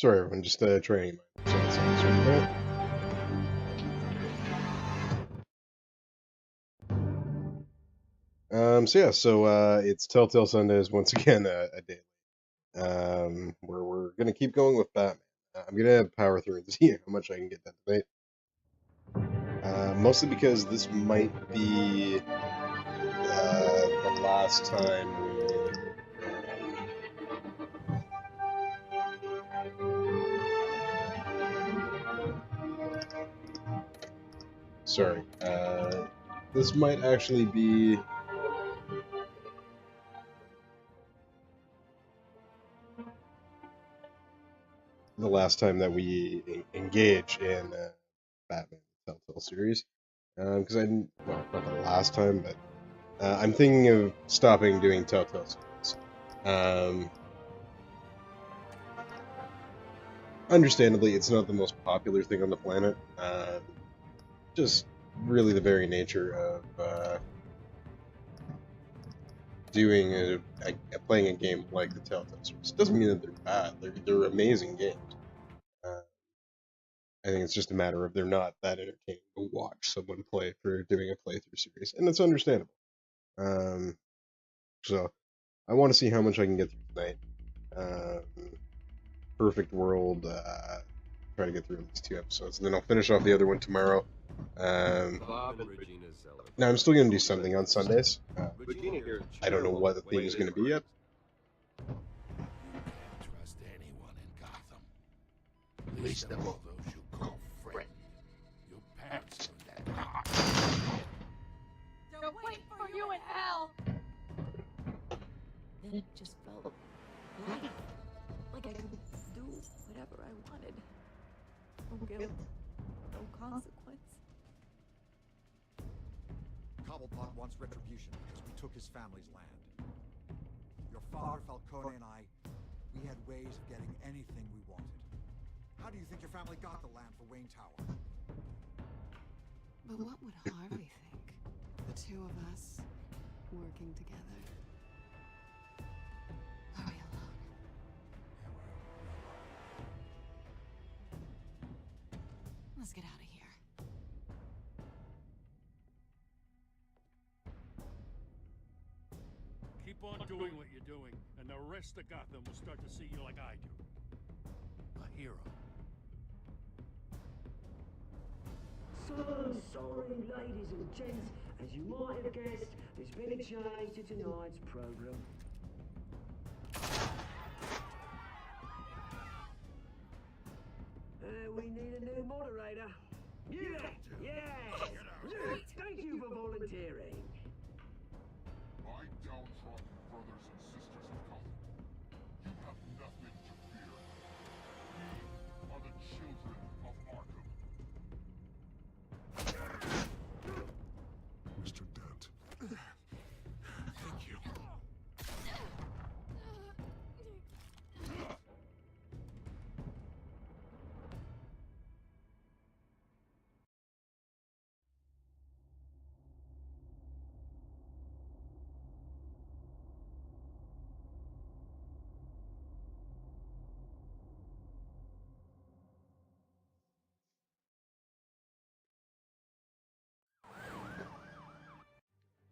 Sorry, everyone, just training. Sorry. So it's Telltale Sundays once again, a day. Where we're gonna keep going with Batman. I'm gonna power through and see how much I can get done tonight. Mostly because this might be the last time sorry. This might actually be the last time that we engage in Batman Telltale series. Because well, not the last time, but I'm thinking of stopping doing Telltale series. Understandably, it's not the most popular thing on the planet. Just really the very nature of doing playing a game like the Telltale series. Doesn't mean that they're bad. They're amazing games. I think it's just a matter of they're not that entertaining to watch someone play for doing a playthrough series, and it's understandable. So I want to see how much I can get through tonight. Perfect World. Try to get through at least 2 episodes, and then I'll finish off the other one tomorrow. Now I'm still gonna do something on Sundays. I don't know what the theme is gonna be yet. Trust anyone in Gotham. Least of all those you call friends. Your parents knew that. They're waiting for you in hell! Then it just felt right. Like I could do whatever I wanted. No guilt, no consequence. Cobblepot wants retribution because we took his family's land. Your father, Falcone, and I, we had ways of getting anything we wanted. How do you think your family got the land for Wayne Tower? But what would Harvey think? The two of us working together. Are we alone? Let's get out of here. Keep on doing what you're doing, and the rest of Gotham will start to see you like I do. A hero. So sorry, ladies and gents. As you might have guessed, there's been a change to tonight's program. We need a new moderator. Yeah! Thank you for volunteering. My downtrodden brothers and sisters of Gotham, you have nothing to fear. We are the children of Arkham. Mr. Dent. Thank you.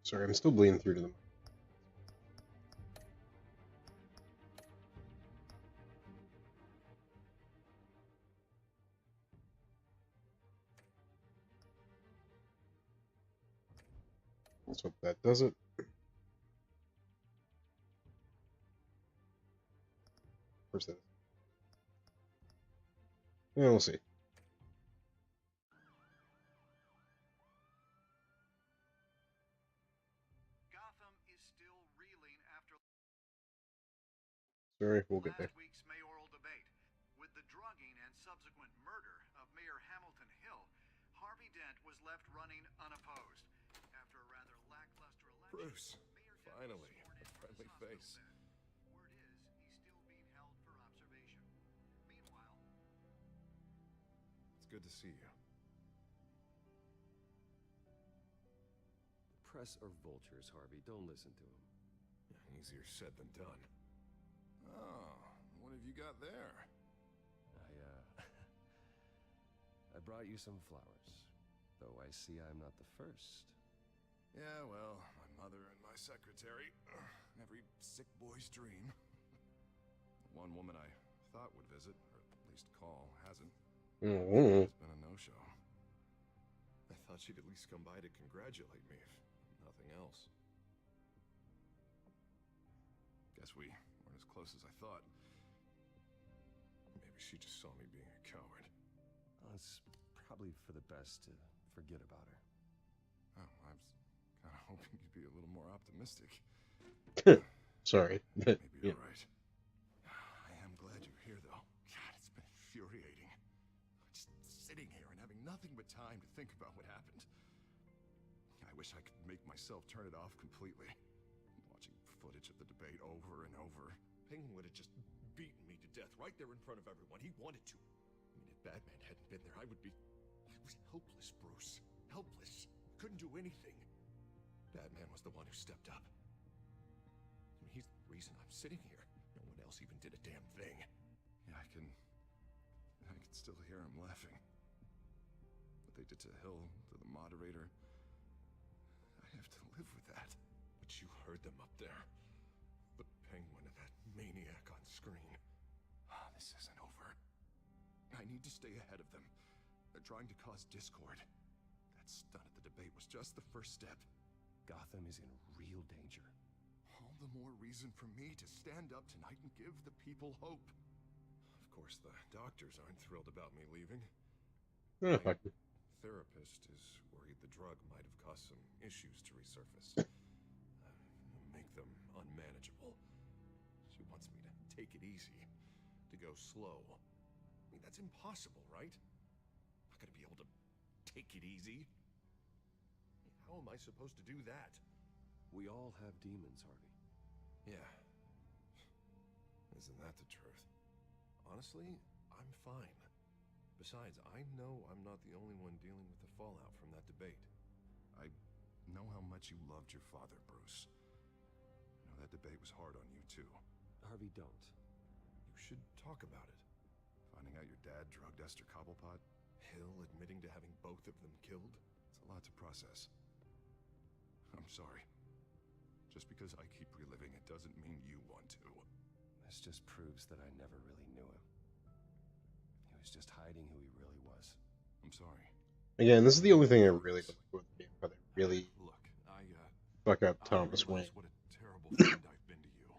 Sorry, I'm still bleeding through to them. Let's hope that does it. Of course that is. Yeah, we'll see. Gotham is still reeling after Sorry, we'll get there. last week's mayoral debate. With the drugging and subsequent murder of Mayor Hamilton Hill, Harvey Dent was left running unopposed. After a rather lackluster election, Bruce, Mayor Dent finally, was sworn in a for friendly his hospital face. bed. Word is, he's still being held for observation. Meanwhile, It's good to see you. Press are vultures, Harvey. Don't listen to them. Easier said than done. Oh, what have you got there? brought you some flowers. Though I see I'm not the first. Yeah, well, my mother and my secretary. Every sick boy's dream. One woman I thought would visit, or at least call, hasn't. Mm-hmm. It's been a no-show. I thought she'd at least come by to congratulate me, if nothing else. Guess we weren't as close as I thought. Maybe she just saw me being a coward. Well, it's probably for the best to forget about her. Oh, I was kind of hoping you'd be a little more optimistic. Sorry, but Maybe you're right. I am glad you're here, though. God, it's been infuriating. Just sitting here and having nothing but time to think about what happened. I wish I could make myself turn it off completely. Watching footage of the debate over and over. Penguin would have just beaten me to death right there in front of everyone. He wanted to. I mean, if Batman hadn't been there, I was helpless, Bruce. Helpless. Couldn't do anything. Batman was the one who stepped up. I mean, he's the reason I'm sitting here. No one else even did a damn thing. Yeah, I can still hear him laughing. What they did to Hill, to the moderator. I have to live with that. But you heard them up there. The Penguin and that maniac on screen. This isn't over. I need to stay ahead of them. They're trying to cause discord. That stunt at the debate was just the first step. Gotham is in real danger. All the more reason for me to stand up tonight and give the people hope. Of course, the doctors aren't thrilled about me leaving. oh, My fuck. therapist is worried the drug might have caused some issues to resurface. Make them unmanageable. She wants me to take it easy, to go slow. I mean, that's impossible, right? I'm not gonna be able to take it easy. How am I supposed to do that? We all have demons, Harvey. Yeah. Isn't that the truth? Honestly, I'm fine. Besides, I know I'm not the only one dealing with the fallout from that debate. I know how much you loved your father, Bruce. I know that debate was hard on you, too. Harvey, don't. You should talk about it. Finding out your dad drugged Esther Cobblepot, Hill admitting to having both of them killed. It's a lot to process. I'm sorry. Just because I keep reliving it doesn't mean you want to. This just proves that I never really knew him. He was just hiding who he really was. I'm sorry. Again, this is the only thing I really don't like with the game. How they really Look, fuck up I Thomas Wayne. realize what a terrible friend I've been to you.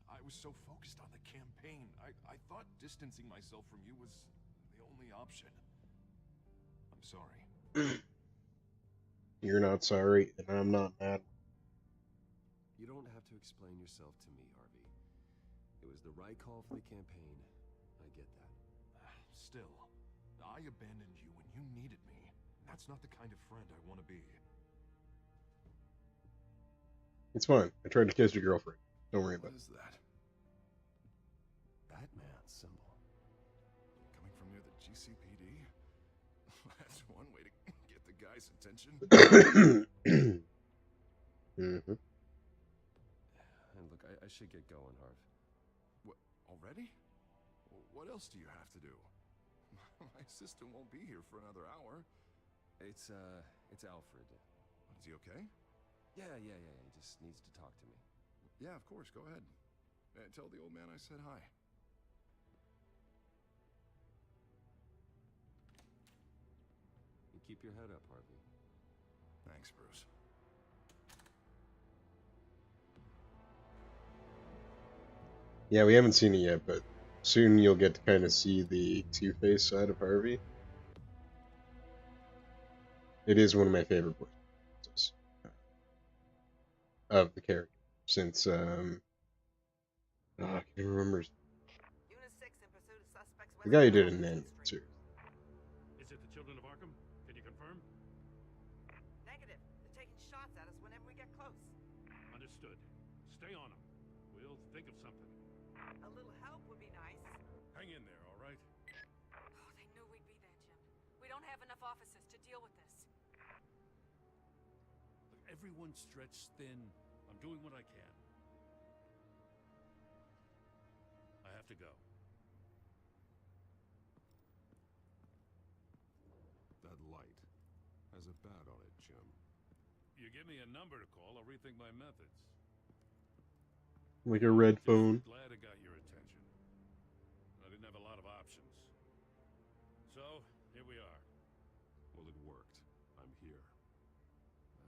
I was so focused on the campaign. I thought distancing myself from you was the only option. I'm sorry. You're not sorry, and I'm not mad. You don't have to explain yourself to me, Harvey. It was the right call for the campaign. I get that. Still, I abandoned you when you needed me. That's not the kind of friend I want to be. It's fine. I tried to kiss your girlfriend. Don't worry about What it. is that? Batman symbol. Coming from near the GCPD? That's one way to get the guy's attention. Mm-hmm. And look, I should get going, Harv. What, already? What else do you have to do? My assistant won't be here for another hour. It's Alfred. Is he okay? Yeah. He just needs to talk to me. Yeah, of course. Go ahead. Tell the old man I said hi. You keep your head up, Harvey. Thanks, Bruce. Yeah, we haven't seen it yet, but soon you'll get to kind of see the Two-Face side of Harvey. It is one of my favorite voices of the character since I can't remember the guy who did it in the animated series. Is it the children of Arkham? Can you confirm? Negative. They're taking shots at us whenever we get close. Understood. Stay on them. We'll think of something. A little help would be nice. Hang in there, all right? Oh, they knew we'd be there, Jim. We don't have enough officers to deal with this. Look, everyone's stretched thin. I'm doing what I can. I have to go. a bat on it, Jim. You give me a number to call, I'll rethink my methods. Like a red Just phone. glad it got your attention. I didn't have a lot of options. So, here we are. Well, it worked. I'm here.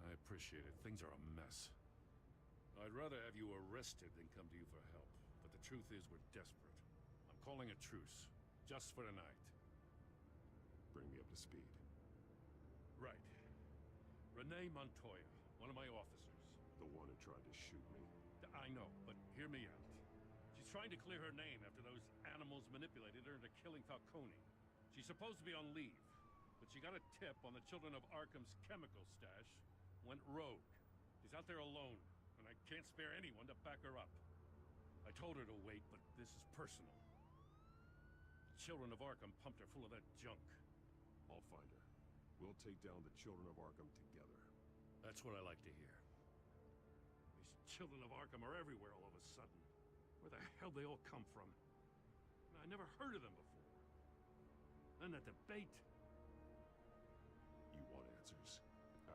I appreciate it. Things are a mess. I'd rather have you arrested than come to you for help. But the truth is, we're desperate. I'm calling a truce. Just for tonight. Bring me up to speed. Right. Renee Montoya, one of my officers. The one who tried to shoot me. I know, but hear me out. She's trying to clear her name after those animals manipulated her into killing Falcone. She's supposed to be on leave, but she got a tip on the Children of Arkham's chemical stash, went rogue. She's out there alone, and I can't spare anyone to back her up. I told her to wait, but this is personal. The Children of Arkham pumped her full of that junk. I'll find her. We'll take down the Children of Arkham together. That's what I like to hear. These Children of Arkham are everywhere all of a sudden. Where the hell they all come from? I never heard of them before. And that debate. You want answers?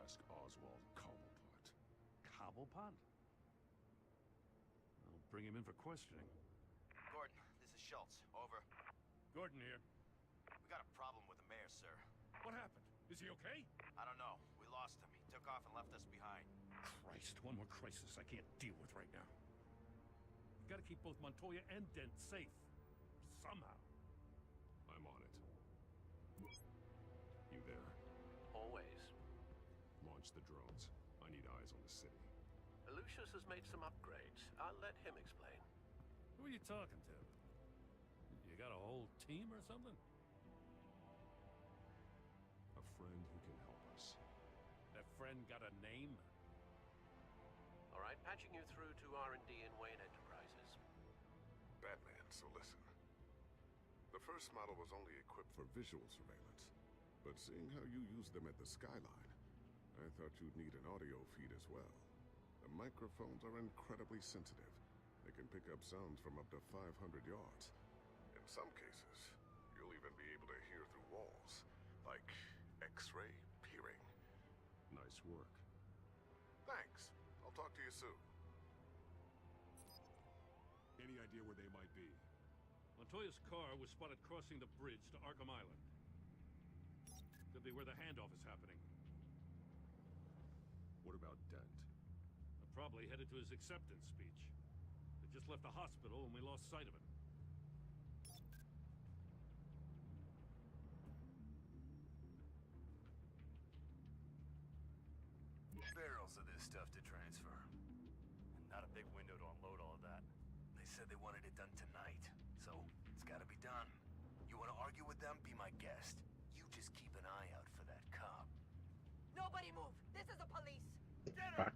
Ask Oswald Cobblepot. Cobblepot? I'll bring him in for questioning. Gordon, this is Schultz. Over. Gordon here. We got a problem with the mayor, sir. What happened? Is he okay? I don't know. We lost him. He took off and left us behind. Christ, one more crisis I can't deal with right now. We gotta keep both Montoya and Dent safe. Somehow. I'm on it. You there? Always. Launch the drones. I need eyes on the city. Lucius has made some upgrades. I'll let him explain. Who are you talking to? You got a whole team or something? A friend who can help us. That friend got a name? All right, patching you through to R&D in Wayne Enterprises. Batman, so listen. The first model was only equipped for visual surveillance. But seeing how you use them at the skyline, I thought you'd need an audio feed as well. The microphones are incredibly sensitive. They can pick up sounds from up to 500 yards. In some cases, you'll even be able to hear through walls, like X-ray peering. Nice work. Thanks. I'll talk to you soon. Any idea where they might be? Montoya's car was spotted crossing the bridge to Arkham Island. Could be where the handoff is happening. What about Dent? Probably headed to his acceptance speech. They just left the hospital and we lost sight of him. Barrels of this stuff to transfer. And not a big window to unload all of that. They said they wanted it done tonight, so it's gotta be done. You wanna argue with them? Be my guest. You just keep an eye out for that cop. Nobody move! This is the police! Get him!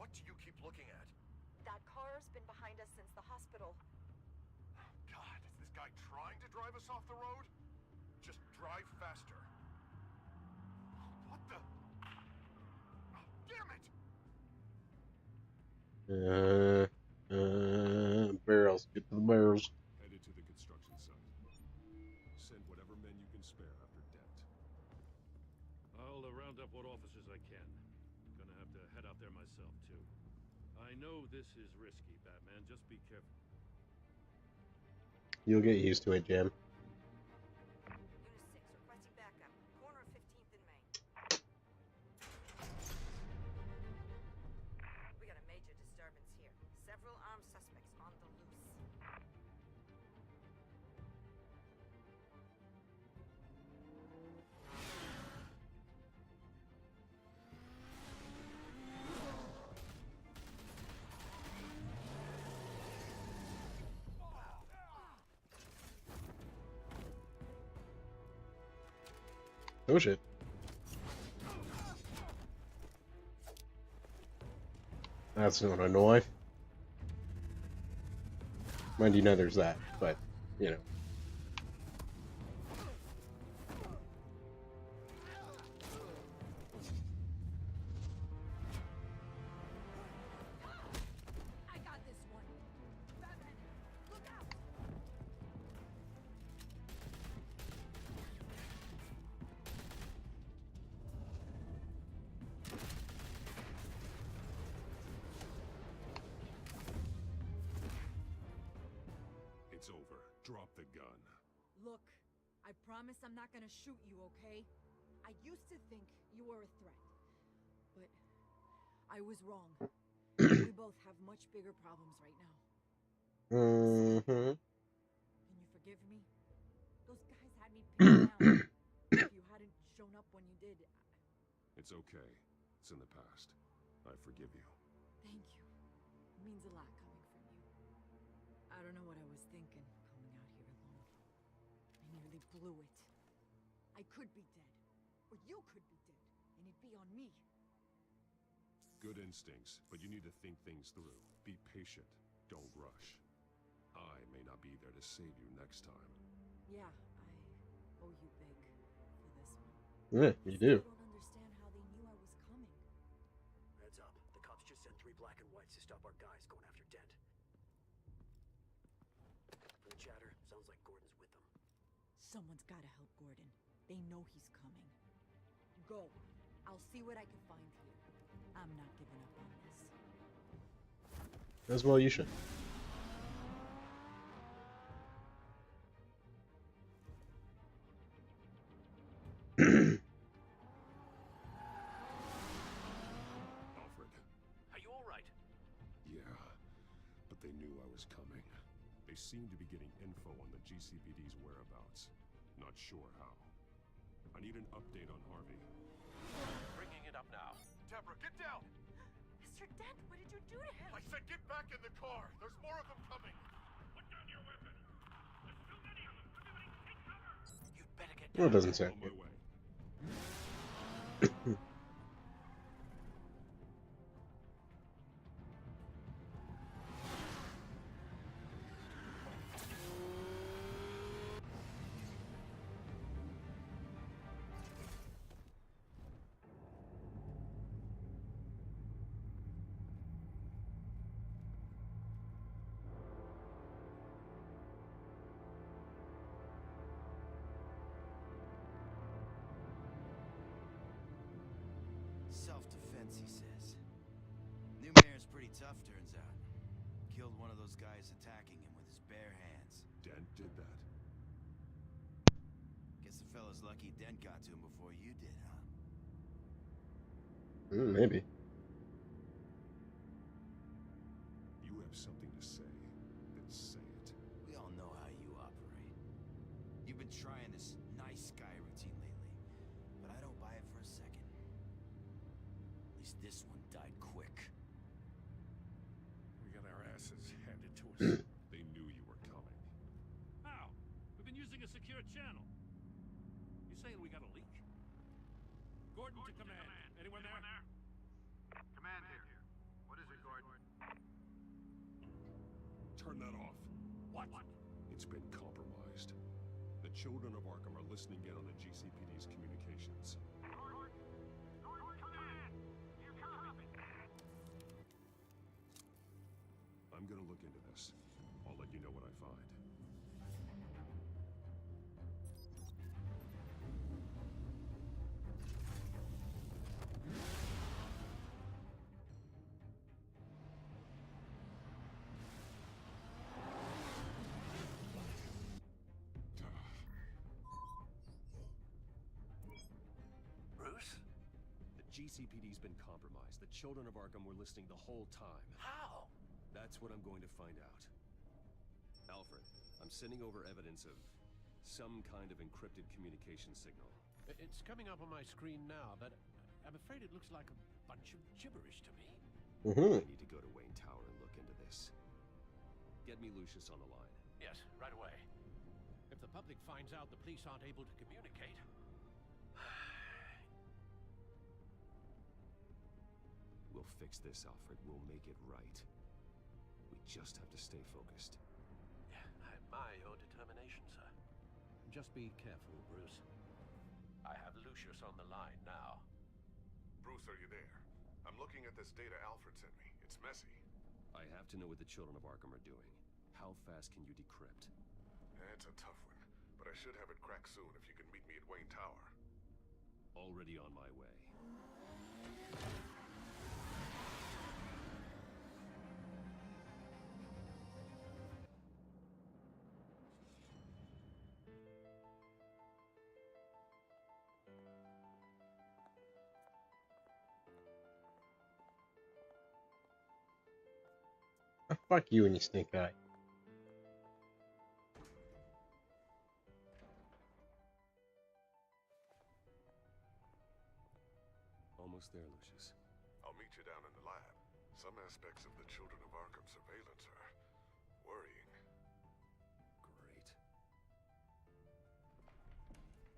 What do you keep looking at? That car's been behind us since the hospital. God, is this guy trying to drive us off the road? Just drive faster. What the? Oh, damn it! Barrels. Get to the barrels. Headed to the construction site. Send whatever men you can spare after Dent. I'll round up what officers I can. Gonna have to head out there myself, too. I know this is risky, Batman. Just be careful. You'll get used to it, Jim. Unit 6 requesting backup. Corner of 15th and Main. We got a major disturbance here. Several armed suspects on the loose. Oh shit. That's not a knife. Mind you know there's that, but, you know. I got this one. Batman, look out! promise I'm not gonna shoot you, okay? I used to think you were a threat, but I was wrong. We both have much bigger problems right now. Mm-hmm. Can you forgive me? Those guys had me pinned down. If you hadn't shown up when you did, It's okay. It's in the past. I forgive you. thank you. It means a lot coming from you. I don't know what I was thinking coming out here alone. I nearly blew it. I could be dead, or you could be dead, and it'd be on me. Good instincts, but you need to think things through. Be patient. Don't rush. I may not be there to save you next time. Yeah, I owe you big for this one. Yeah, you do. I don't understand how they knew I was coming. Heads up. The cops just sent 3 black and whites to stop our guys going after Dent. From the chatter, sounds like Gordon's with them. Someone's gotta help Gordon. They know he's coming. Go. I'll see what I can find here. I'm not giving up on this. As well you should. Alfred. Are you alright? Yeah, but they knew I was coming. They seem to be getting info on the GCPD's whereabouts. Not sure how. I need an update on Harvey. Bringing it up now. Deborah, get down! Mr. Dent, what did you do to him? I said get back in the car! There's more of them coming! Put down your weapon. There's too many of them. Everybody take cover. You'd better get Well, it doesn't sound On good. my way. Self-defense, he says. New mayor's pretty tough, turns out. Killed one of those guys attacking him with his bare hands. Dent did that. Guess the fella's lucky Dent got to him before you did, huh? Maybe. You have something to say, then say it. We all know how you operate. You've been trying this nice guy routine lately, but I don't buy it for a second. At least this one died quick. We got our asses handed to us. They knew you were coming. How? We've been using a secure channel. You saying we got a leak? Gordon to command. Anyone there? Command here. What is it, Gordon? Turn that off. What? It's been compromised. The children of Arkham are listening in on the GCPD's communications. I'm gonna look into this. I'll let you know what I find. Bruce? The GCPD's been compromised. The children of Arkham were listening the whole time. How? That's what I'm going to find out. Alfred, I'm sending over evidence of some kind of encrypted communication signal. It's coming up on my screen now, but I'm afraid it looks like a bunch of gibberish to me. I need to go to Wayne Tower and look into this. Get me Lucius on the line. Yes, right away. If the public finds out the police aren't able to communicate... We'll fix this, Alfred. We'll make it right. We just have to stay focused. Yeah, I admire your determination, sir. Just be careful, Bruce. I have Lucius on the line now. Bruce, are you there? I'm looking at this data Alfred sent me. It's messy. I have to know what the children of Arkham are doing. How fast can you decrypt? It's a tough one, but I should have it cracked soon if you can meet me at Wayne Tower. Already on my way. Fuck you and you stink eye. Almost there, Lucius. I'll meet you down in the lab. Some aspects of the Children of Arkham surveillance are worrying. Great.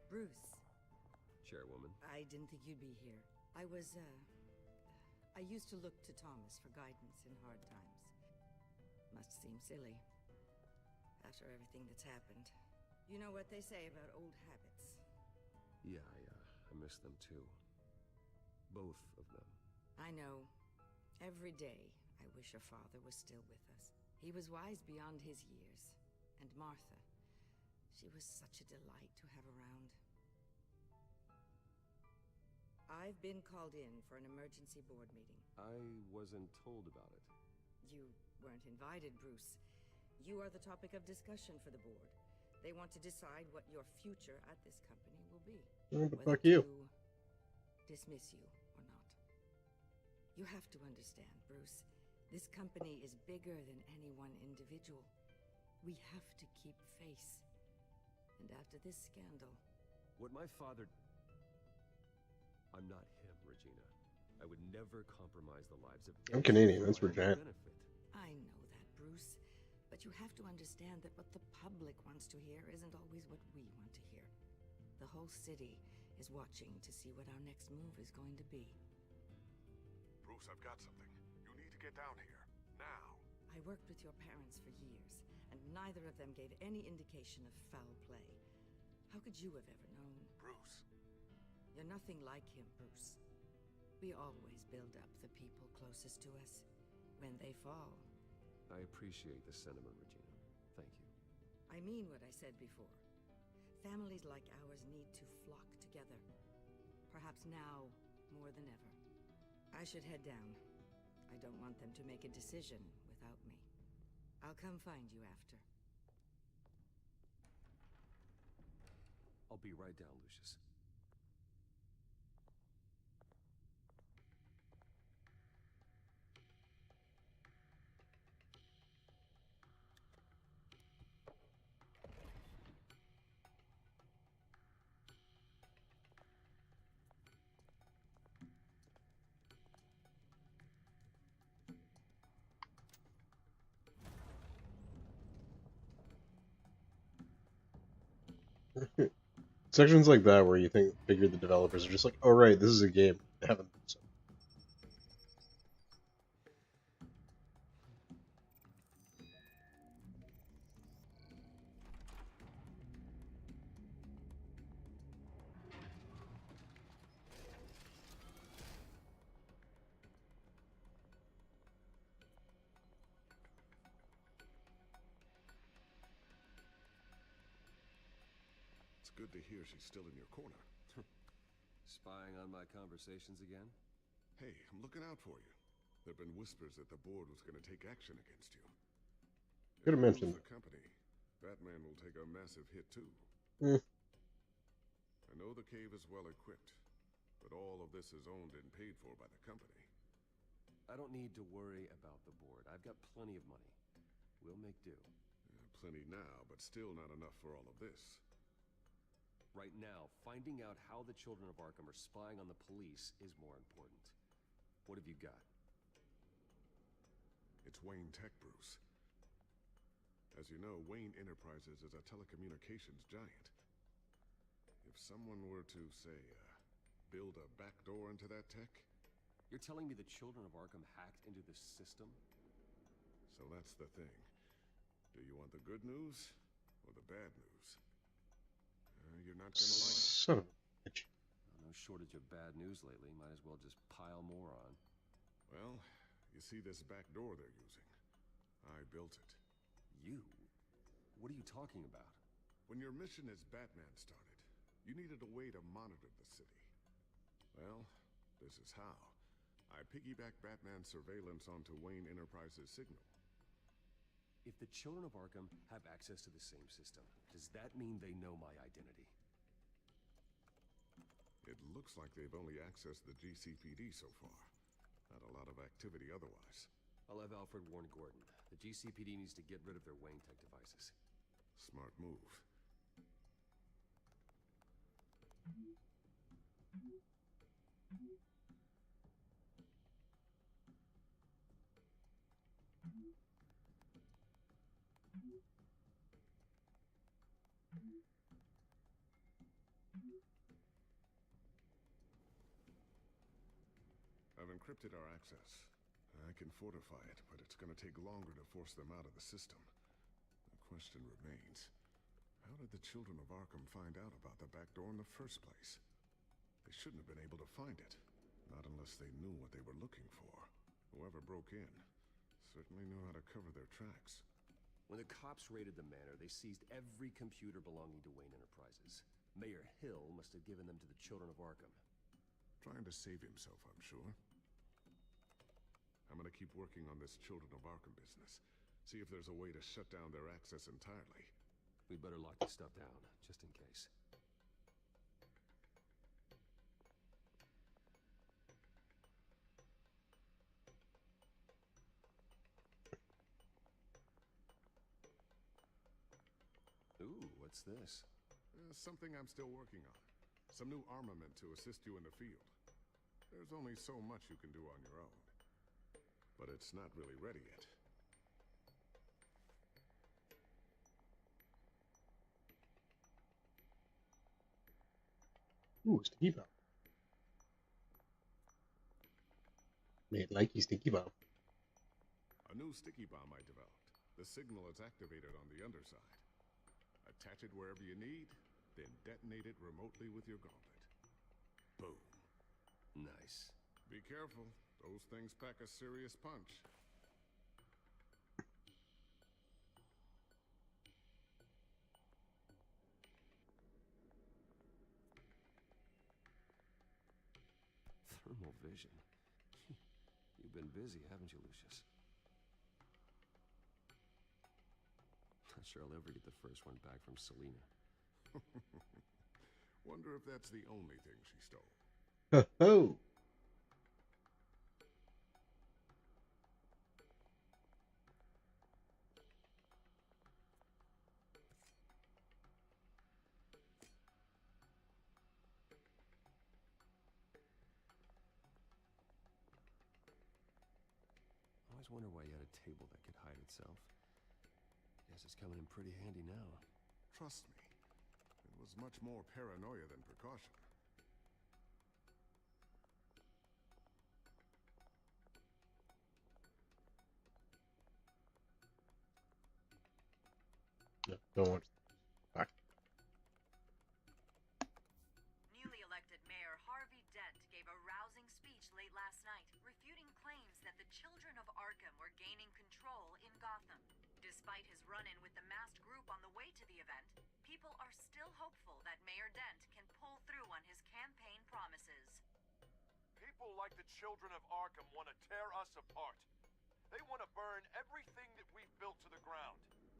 Bruce. Chairwoman. I didn't think you'd be here. I used to look to Thomas for guidance in hard times. Must seem silly. After everything that's happened. You know what they say about old habits. Yeah, I miss them too. Both of them. I know. Every day, I wish your father was still with us. He was wise beyond his years. And Martha, she was such a delight to have around. I've been called in for an emergency board meeting. I wasn't told about it. You weren't invited, Bruce. You are the topic of discussion for the board. They want to decide what your future at this company will be. What the Whether fuck you? to dismiss you or not. You have to understand, Bruce. This company is bigger than any one individual. We have to keep face. And after this scandal... What my father... I'm not him, Regina. I would never compromise the lives of... I'm Canadian, that's Regina. I know that, Bruce. But you have to understand that what the public wants to hear isn't always what we want to hear. The whole city is watching to see what our next move is going to be. Bruce, I've got something. You need to get down here. Now. I worked with your parents for years, and neither of them gave any indication of foul play. How could you have ever known? Bruce. You're nothing like him, Bruce. We always build up the people closest to us. When they fall... I appreciate the sentiment, Regina. Thank you. I mean what I said before. Families like ours need to flock together. Perhaps now more than ever. I should head down. I don't want them to make a decision without me. I'll come find you after. I'll be right down, Lucius. Sections like that where you figure the developers are just like, oh right, this is a game. They haven't done so. It's good to hear she's still in your corner. Spying on my conversations again? Hey, I'm looking out for you. There have been whispers that the board was going to take action against you. Could have mentioned the company. Batman will take a massive hit too. I know the cave is well equipped, but all of this is owned and paid for by the company. I don't need to worry about the board. I've got plenty of money. We'll make do. Plenty now, but still not enough for all of this. Right now, finding out how the Children of Arkham are spying on the police is more important. What have you got? It's Wayne Tech, Bruce. As you know, Wayne Enterprises is a telecommunications giant. If someone were to, say, build a backdoor into that tech... You're telling me the Children of Arkham hacked into this system? So that's the thing. Do you want the good news or the bad news? You're not gonna like it. Son of a bitch. No shortage of bad news lately. Might as well just pile more on. Well, you see this back door they're using? I built it. You? What are you talking about? When your mission as Batman started, you needed a way to monitor the city. Well, this is how. I piggybacked Batman's surveillance onto Wayne Enterprises' signal. If the Children of Arkham have access to the same system, does that mean they know my identity? It looks like they've only accessed the GCPD so far. Not a lot of activity otherwise. I'll have Alfred warn Gordon. The GCPD needs to get rid of their Wayne Tech devices. Smart move. I've encrypted our access. I can fortify it, but it's gonna take longer to force them out of the system. The question remains, how did the children of Arkham find out about the back door in the first place? They shouldn't have been able to find it. Not unless they knew what they were looking for. Whoever broke in certainly knew how to cover their tracks. When the cops raided the manor, they seized every computer belonging to Wayne Enterprises. Mayor Hill must have given them to the children of Arkham. Trying to save himself, I'm sure. I'm gonna keep working on this Children of Arkham business. See if there's a way to shut down their access entirely. We'd better lock this stuff down, just in case. Ooh, what's this? Something I'm still working on. Some new armament to assist you in the field. There's only so much you can do on your own. But it's not really ready yet. Ooh, sticky bomb. Made likey sticky bomb. A new sticky bomb I developed. The signal is activated on the underside. Attach it wherever you need, then detonate it remotely with your gauntlet. Boom. Nice. Be careful. Those things pack a serious punch. Thermal vision. You've been busy, haven't you, Lucius? Not sure I'll ever get the first one back from Selena. Wonder if that's the only thing she stole. Ho-ho! I always wonder why you had a table that could hide itself. Guess it's coming in pretty handy now. Trust me, it was much more paranoia than precaution. No, don't want back. Newly elected Mayor Harvey Dent gave a rousing speech late last night, refuting claims that the children of Arkham were gaining control in Gotham. Despite his run-in with the masked group on the way to the event, people are still hopeful that Mayor Dent can pull through on his campaign promises. People like the children of Arkham want to tear us apart. They want to burn everything that we've built to the ground.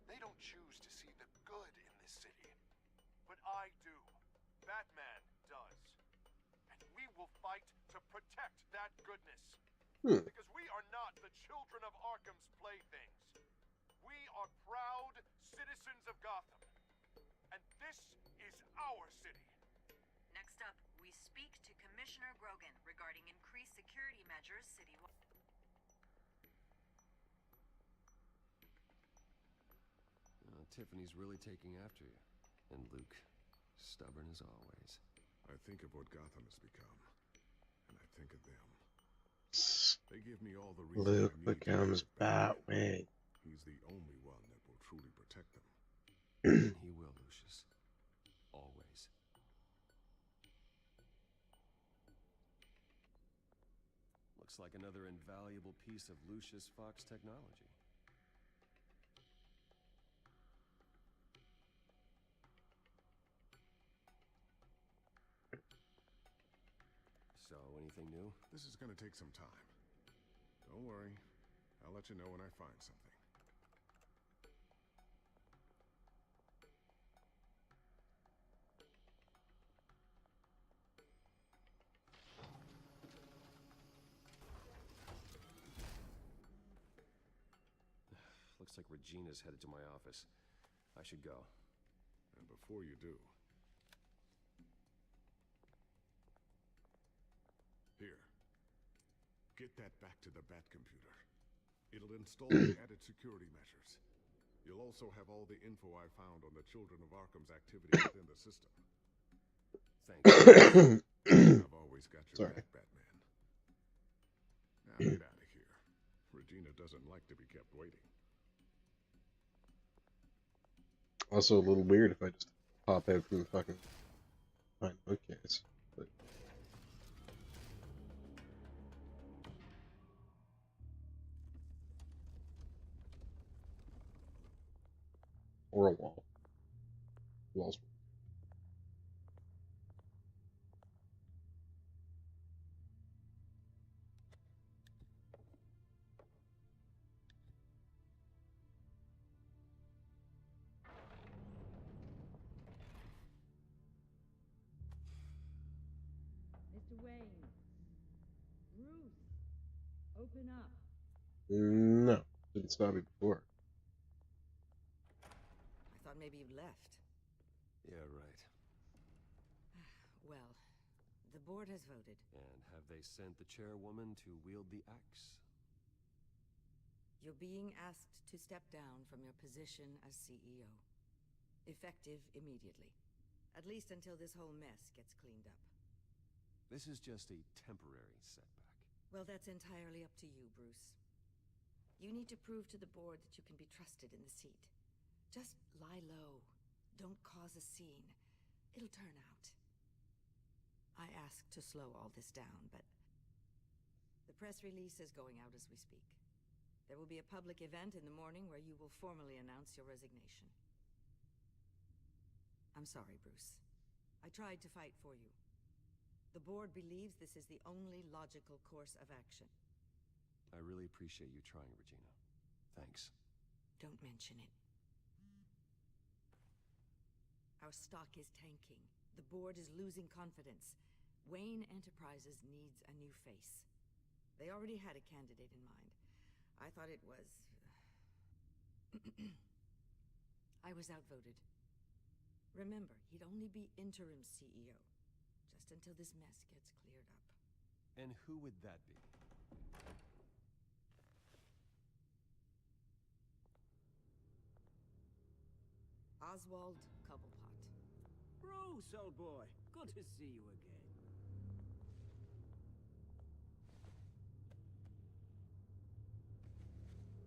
They don't choose to see the good in this city. But I do. Batman does. And we will fight to protect that goodness. Because we are not the children of Arkham's playthings. We are proud citizens of Gotham. And this is our city. Next up, we speak to Commissioner Grogan regarding increased security measures citywide. Tiffany's really taking after you. And Luke, stubborn as always. I think of what Gotham has become, and I think of them. They give me all the reason Luke I need becomes to Batwing. He's the only one that will truly protect them. And he will, Lucius. Always. Looks like another invaluable piece of Lucius Fox technology. So, anything new? This is gonna take some time. Don't worry. I'll let you know when I find something. Looks like Regina's headed to my office. I should go. And before you do... Here. Get that back to the Bat computer. It'll install the added security measures. You'll also have all the info I found on the Children of Arkham's activity within the system. Thanks. I've always got your back, Batman. Now get out of here. Regina doesn't like to be kept waiting. Also a little weird if I just pop out from the fucking behind the bookcase. But or a wall. Walls. Mr. Wayne. Bruce. Open up. No, didn't stop me before. I thought maybe you'd left. Yeah, right. Well, the board has voted. And have they sent the chairwoman to wield the axe? You're being asked to step down from your position as CEO. Effective immediately. At least until this whole mess gets cleaned up. This is just a temporary setback. Well, that's entirely up to you, Bruce. You need to prove to the board that you can be trusted in the seat. Just lie low. Don't cause a scene. It'll turn out. I asked to slow all this down, but the press release is going out as we speak. There will be a public event in the morning where you will formally announce your resignation. I'm sorry, Bruce. I tried to fight for you. The board believes this is the only logical course of action. I really appreciate you trying, Regina. Thanks. Don't mention it. Our stock is tanking. The board is losing confidence. Wayne Enterprises needs a new face. They already had a candidate in mind. I thought it was... I was outvoted. Remember, he'd only be interim CEO. Just until this mess gets cleared up. And who would that be? Oswald Cobblepot. Bruce, old boy. Good to see you again.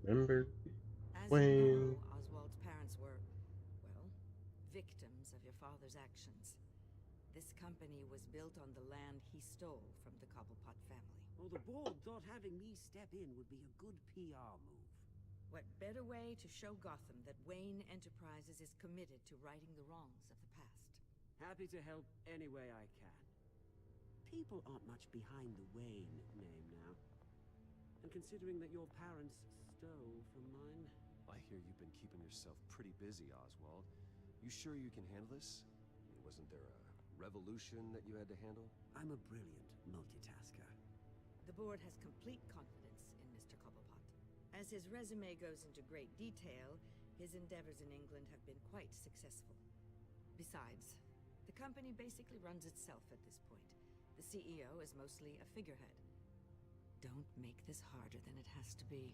Remember As when... you know, Oswald's parents were, well, victims of your father's actions. This company was built on the land he stole from the Cobblepot family. Well, the board thought having me step in would be a good PR move. What better way to show Gotham that Wayne Enterprises is committed to righting the wrongs of the past? Happy to help any way I can. People aren't much behind the Wayne name now. And considering that your parents stole from mine... I hear you've been keeping yourself pretty busy, Oswald. You sure you can handle this? Wasn't there a revolution that you had to handle? I'm a brilliant multitasker. The board has complete confidence in Mr. Cobblepot. As his resume goes into great detail, his endeavors in England have been quite successful. Besides, the company basically runs itself at this point. The CEO is mostly a figurehead. Don't make this harder than it has to be.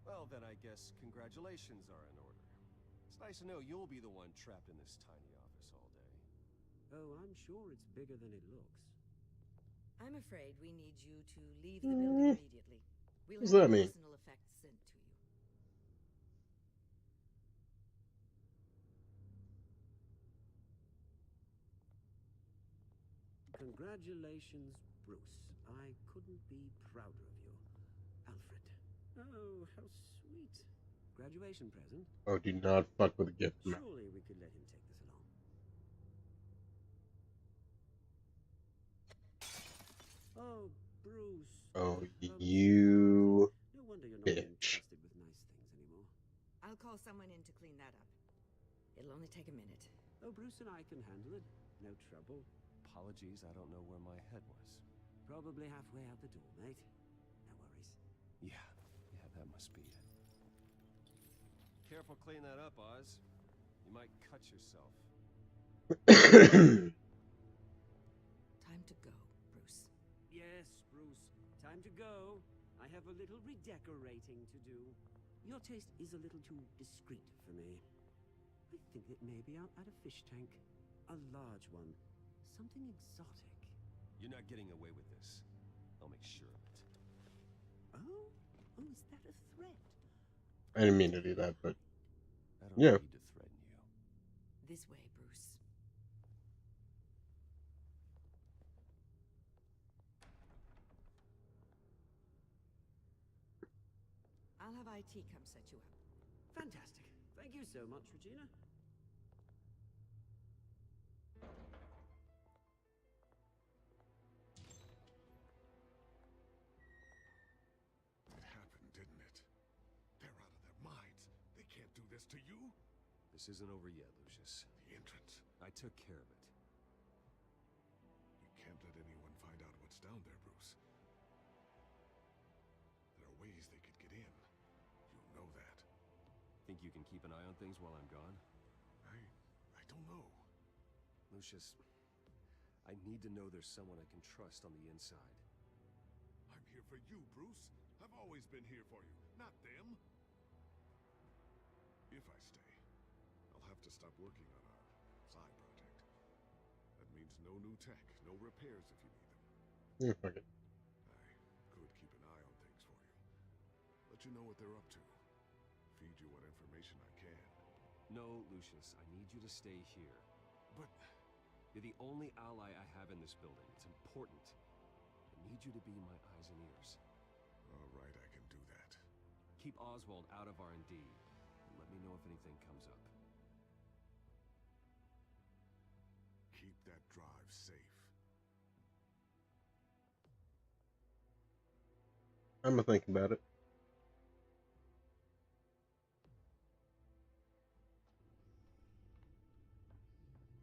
Well, then I guess congratulations are in order. It's nice to know you'll be the one trapped in this tiny office all day. Oh, I'm sure it's bigger than it looks. I'm afraid we need you to leave the building immediately. We'll What does have that mean? personal effects sent to you. Congratulations, Bruce. I couldn't be prouder of you. Alfred. Oh, how sweet. Graduation present? Oh, do not fuck with a gift. Surely we could let him take this along. Oh, Bruce. Oh, you No wonder you're not being bitch. trusted with nice things anymore. I'll call someone in to clean that up. It'll only take a minute. Oh, Bruce and I can handle it. No trouble. Apologies, I don't know where my head was. Probably halfway out the door, mate. No worries. Yeah, that must be it. Careful cleaning that up, Oz. You might cut yourself. Time to go, Bruce. Yes, Bruce. Time to go. I have a little redecorating to do. Your taste is a little too discreet for me. I think that maybe I'll add a fish tank. A large one. Something exotic. You're not getting away with this. I'll make sure of it. Oh? Oh, is that a threat? I didn't mean to do that, but I don't yeah. need to threaten you. This way, Bruce. I'll have IT come set you up. Fantastic. Thank you so much, Regina. It happened, didn't it? They're out of their minds. They can't do this to you. This isn't over yet, Lucius. The entrance. I took care of it. We can't let anyone find out what's down there, Bruce. There are ways they could get in. You know that. Think you can keep an eye on things while I'm gone? I don't know. Lucius, I need to know there's someone I can trust on the inside. I'm here for you, Bruce. I've always been here for you, not them. If I stay, I'll have to stop working on our side project. That means no new tech, no repairs if you need them. Yeah, fuck it. I could keep an eye on things for you. Let you know what they're up to. Feed you what information I can. No, Lucius, I need you to stay here. But you're the only ally I have in this building. It's important. I need you to be my eyes and ears. All right, I can do that. Keep Oswald out of R&D. And let me know if anything comes up. Keep that drive safe. I'm gonna think about it.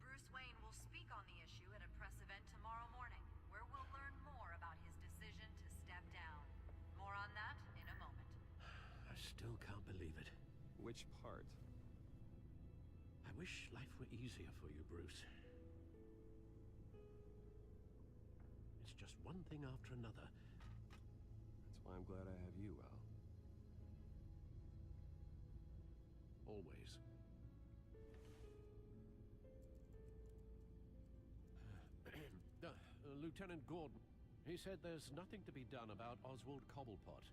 Bruce Wayne will speak on the issue at a press event tomorrow morning, where we'll learn more about his decision to step down. More on that in a moment. I still can't believe it. Which part? I wish life were easier for you, Bruce. It's just one thing after another. That's why I'm glad I have you, Al. Always. Lieutenant Gordon, he said there's nothing to be done about Oswald Cobblepot.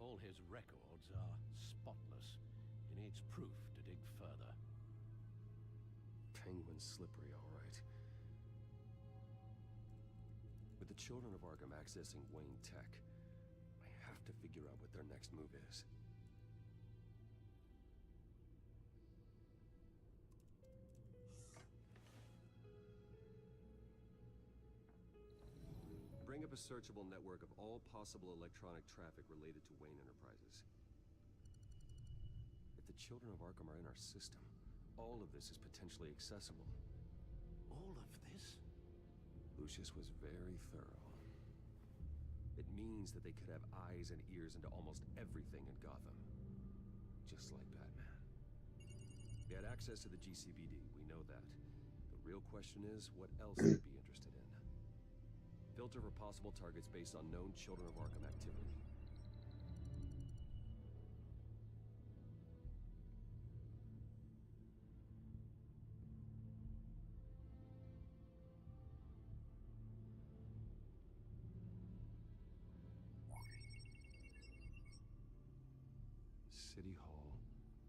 All his records are spotless. He needs proof to dig further. Penguin's slippery, all right. With the children of Arkham accessing Wayne Tech, I have to figure out what their next move is. Bring up a searchable network of all possible electronic traffic related to Wayne Enterprises. If the children of Arkham are in our system, all of this is potentially accessible. All of this? Lucius was very thorough. It means that they could have eyes and ears into almost everything in Gotham. Just like Batman. They had access to the GCPD, we know that. The real question is, what else they'd be interested in. Filter for possible targets based on known Children of Arkham activity. City Hall,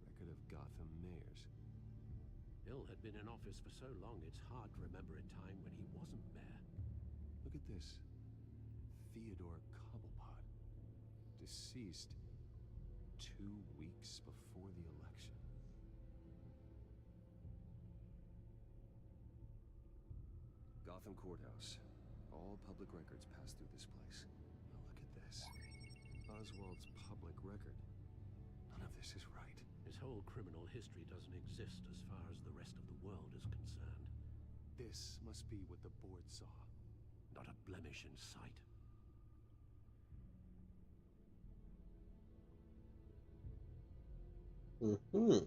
record of Gotham mayors. Hill had been in office for so long, it's hard to remember a time when he wasn't mayor. Look at this. Theodore Cobblepot. Deceased 2 weeks before the election. Gotham Courthouse. All public records pass through this place. Now look at this. Oswald's public record. None of this is right. His whole criminal history doesn't exist as far as the rest of the world is concerned. This must be what the board saw. Not a blemish in sight. Mm-hmm.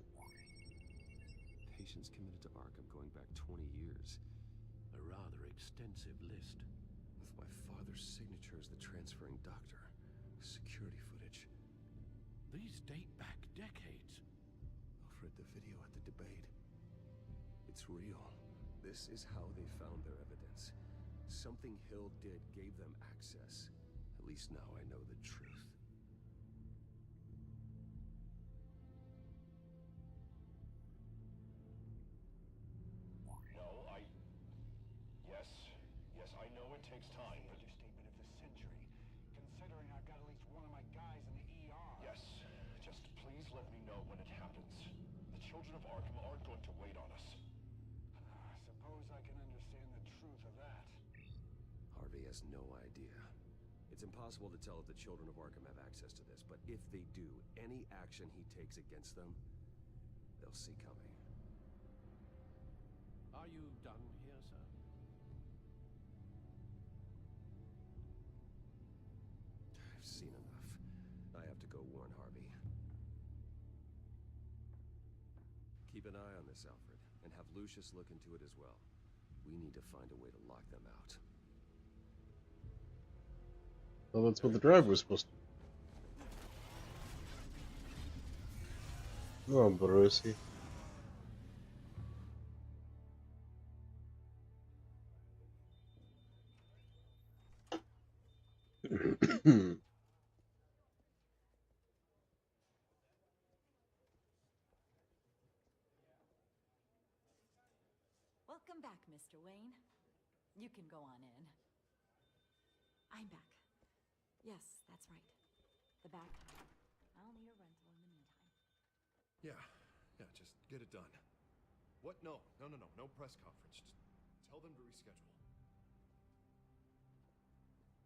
Patients committed to Arkham going back 20 years. A rather extensive list. With my father's signature as the transferring doctor. Security footage. These date back decades. I've read the video at the debate. It's real. This is how they found their evidence. Something Hill did gave them access. At least now I know the truth. Yes, I know it takes time, but... Understatement of the century, considering I've got at least one of my guys in the ER. Yes, just please let me know when it happens. The children of Arkham aren't going to wait on us. Suppose I can understand the truth of that. Harvey has no idea. It's impossible to tell if the children of Arkham have access to this, but if they do, any action he takes against them, they'll see coming. Are you done here, sir? I've seen enough. I have to go warn Harvey. Keep an eye on this, Alfred, and have Lucius look into it as well. We need to find a way to lock them out. Well, that's what the drive was supposed to. Oh, Brucey. Welcome back, Mr. Wayne. You can go on in. I'm back. Yes, that's right. The back. I'll need a rental in the meantime. Yeah, just get it done. What? No press conference. Just tell them to reschedule.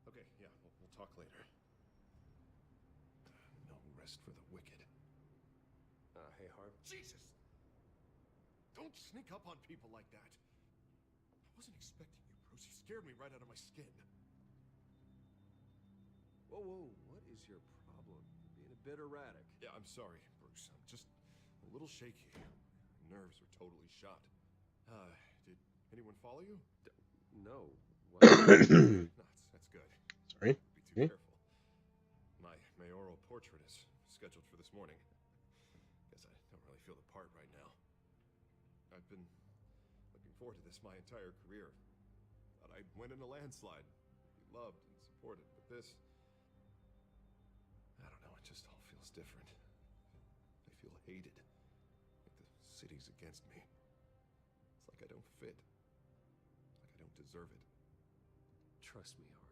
Okay, yeah, we'll talk later. No rest for the wicked. Hey, Harv. Jesus! Don't sneak up on people like that. I wasn't expecting you, Bruce. You scared me right out of my skin. Whoa, what is your problem? You're being a bit erratic. Yeah, I'm sorry, Bruce. I'm just a little shaky. My nerves are totally shot. Did anyone follow you? No. No, that's good. Sorry? Be too careful. My mayoral portrait is scheduled for this morning. Guess I don't really feel the part right now. I've been looking forward to this my entire career. Thought I'd win in a landslide. Be loved and supported. But this... I don't know, it just all feels different. I feel hated. Like the city's against me. It's like I don't fit. Like I don't deserve it. Trust me, Harv.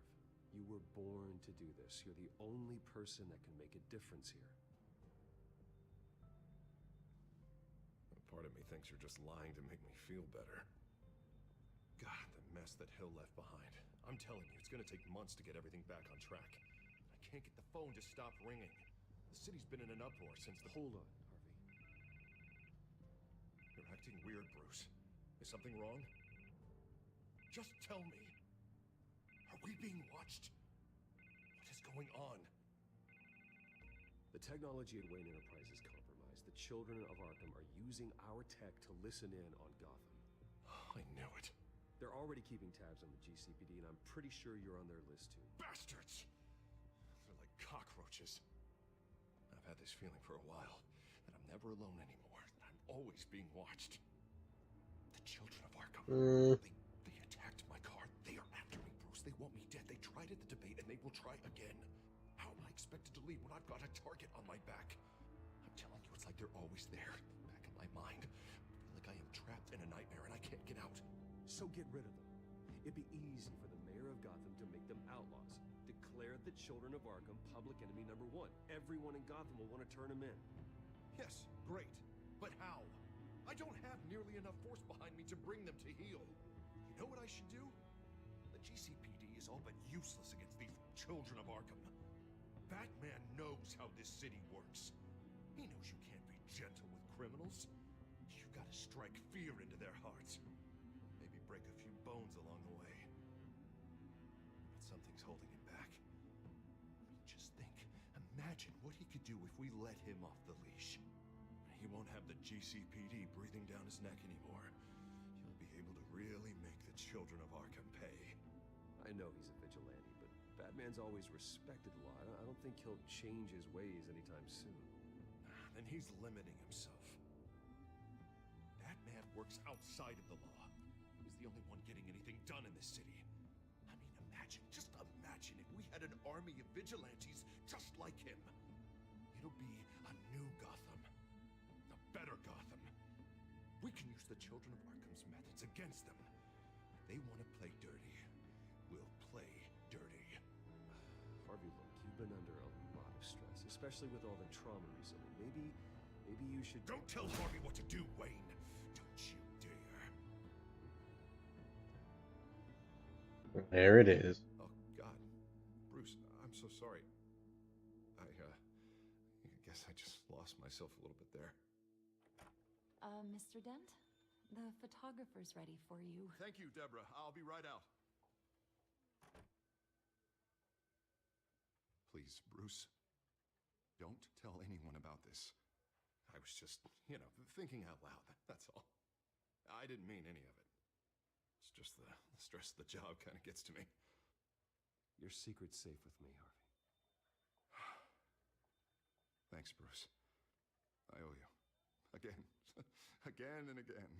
You were born to do this. You're the only person that can make a difference here. Part of me thinks you're just lying to make me feel better. God, the mess that Hill left behind. I'm telling you, it's gonna take months to get everything back on track. I can't get the phone to stop ringing. The city's been in an uproar since the... Hold on, Harvey. You're acting weird, Bruce. Is something wrong? Just tell me. Are we being watched? What is going on? The technology at Wayne Enterprise is compromised. The children of Arkham are using our tech to listen in on Gotham. I knew it. They're already keeping tabs on the GCPD, and I'm pretty sure you're on their list too. Bastards! They're like cockroaches. I've had this feeling for a while, that I'm never alone anymore. That I'm always being watched. The children of Arkham. They attacked my car. They are after me, Bruce. They want me dead. They tried at the debate, and they will try again. How am I expected to leave when I've got a target on my back? I'm telling you, it's like they're always there, back in my mind. I feel like I am trapped in a nightmare, and I can't get out. So get rid of them. It'd be easy for the mayor of Gotham to make them outlaws. Declare the children of Arkham public enemy number 1. Everyone in Gotham will want to turn them in. Yes, great. But how? I don't have nearly enough force behind me to bring them to heel. You know what I should do? The GCPD is all but useless against these children of Arkham. Batman knows how this city works. He knows you can't be gentle with criminals. You gotta strike fear into their hearts. Maybe break a few bones along the way. But something's holding him back. I mean, just think. Imagine what he could do if we let him off the leash. I he won't have the GCPD breathing down his neck anymore. You'll be able to really make the children of Arkham pay. I know he's a vigilante, but Batman's always respected law. I don't think he'll change his ways anytime soon. Then he's limiting himself. Batman works outside of the law. He's the only one getting anything done in this city. I mean, just imagine if we had an army of vigilantes just like him. It'll be a new Gotham. A better Gotham. We can use the children of Arkham's methods against them. If they want to play dirty, we'll play dirty. Harvey, look, you've been under a lot of stress, especially with all the trauma recently. Maybe you should... Don't tell Harvey what to do, Wayne. Don't you dare. There it is. Oh, God. Bruce, I'm so sorry. I guess I just lost myself a little bit there. Mr. Dent? The photographer's ready for you. Thank you, Deborah. I'll be right out. Please, Bruce, don't tell anyone about this. I was just, thinking out loud, that's all. I didn't mean any of it. It's just the stress of the job kind of gets to me. Your secret's safe with me, Harvey. Thanks, Bruce. I owe you. Again. Again and again.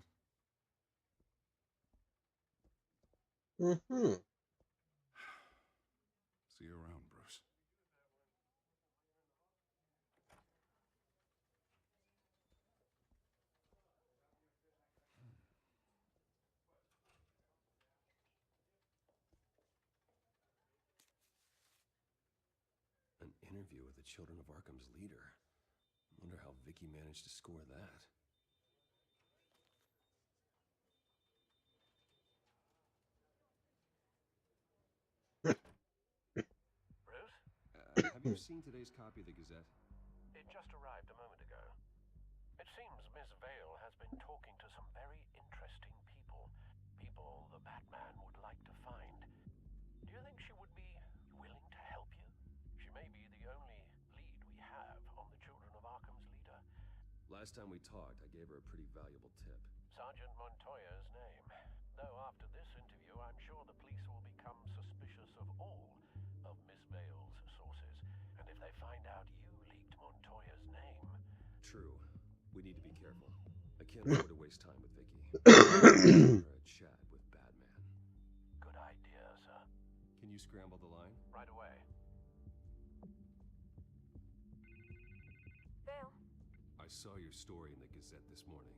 Mm-hmm. See you around, Bruce. An interview with the Children of Arkham's leader. Wonder how Vicky managed to score that. Bruce? Have you seen today's copy of the Gazette? It just arrived a moment ago. It seems Miss Vale has been talking to some very interesting people. People the Batman would like to find. Do you think she would be willing to help you? She may be the only lead we have on the Children of Arkham's leader. Last time we talked, I gave her a pretty valuable tip. Sergeant Montoya's name. Though after this interview, I'm sure the police will become suspicious of all of Miss Vale's sources. And if they find out you leaked Montoya's name... True. We need to be careful. I can't afford to waste time with Vicky. A chat with Batman. Good idea, sir. Can you scramble the line? Right away. Vale? I saw your story in the Gazette this morning.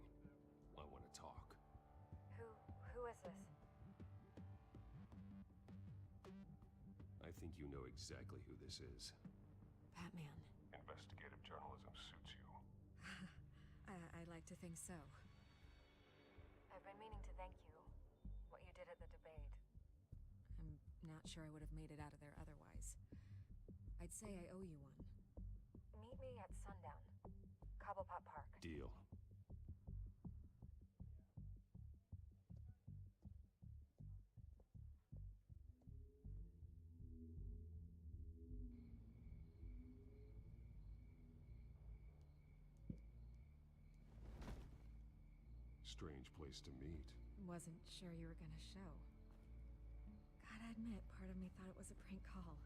I want to talk. Who is this? I think you know exactly who this is. Batman. Investigative journalism suits you. I like to think so. I've been meaning to thank you. What you did at the debate. I'm not sure I would have made it out of there otherwise. I'd say I owe you one. Meet me at sundown. Cobblepot Park. Deal. Strange place to meet. Wasn't sure you were gonna show. Gotta admit, part of me thought it was a prank call.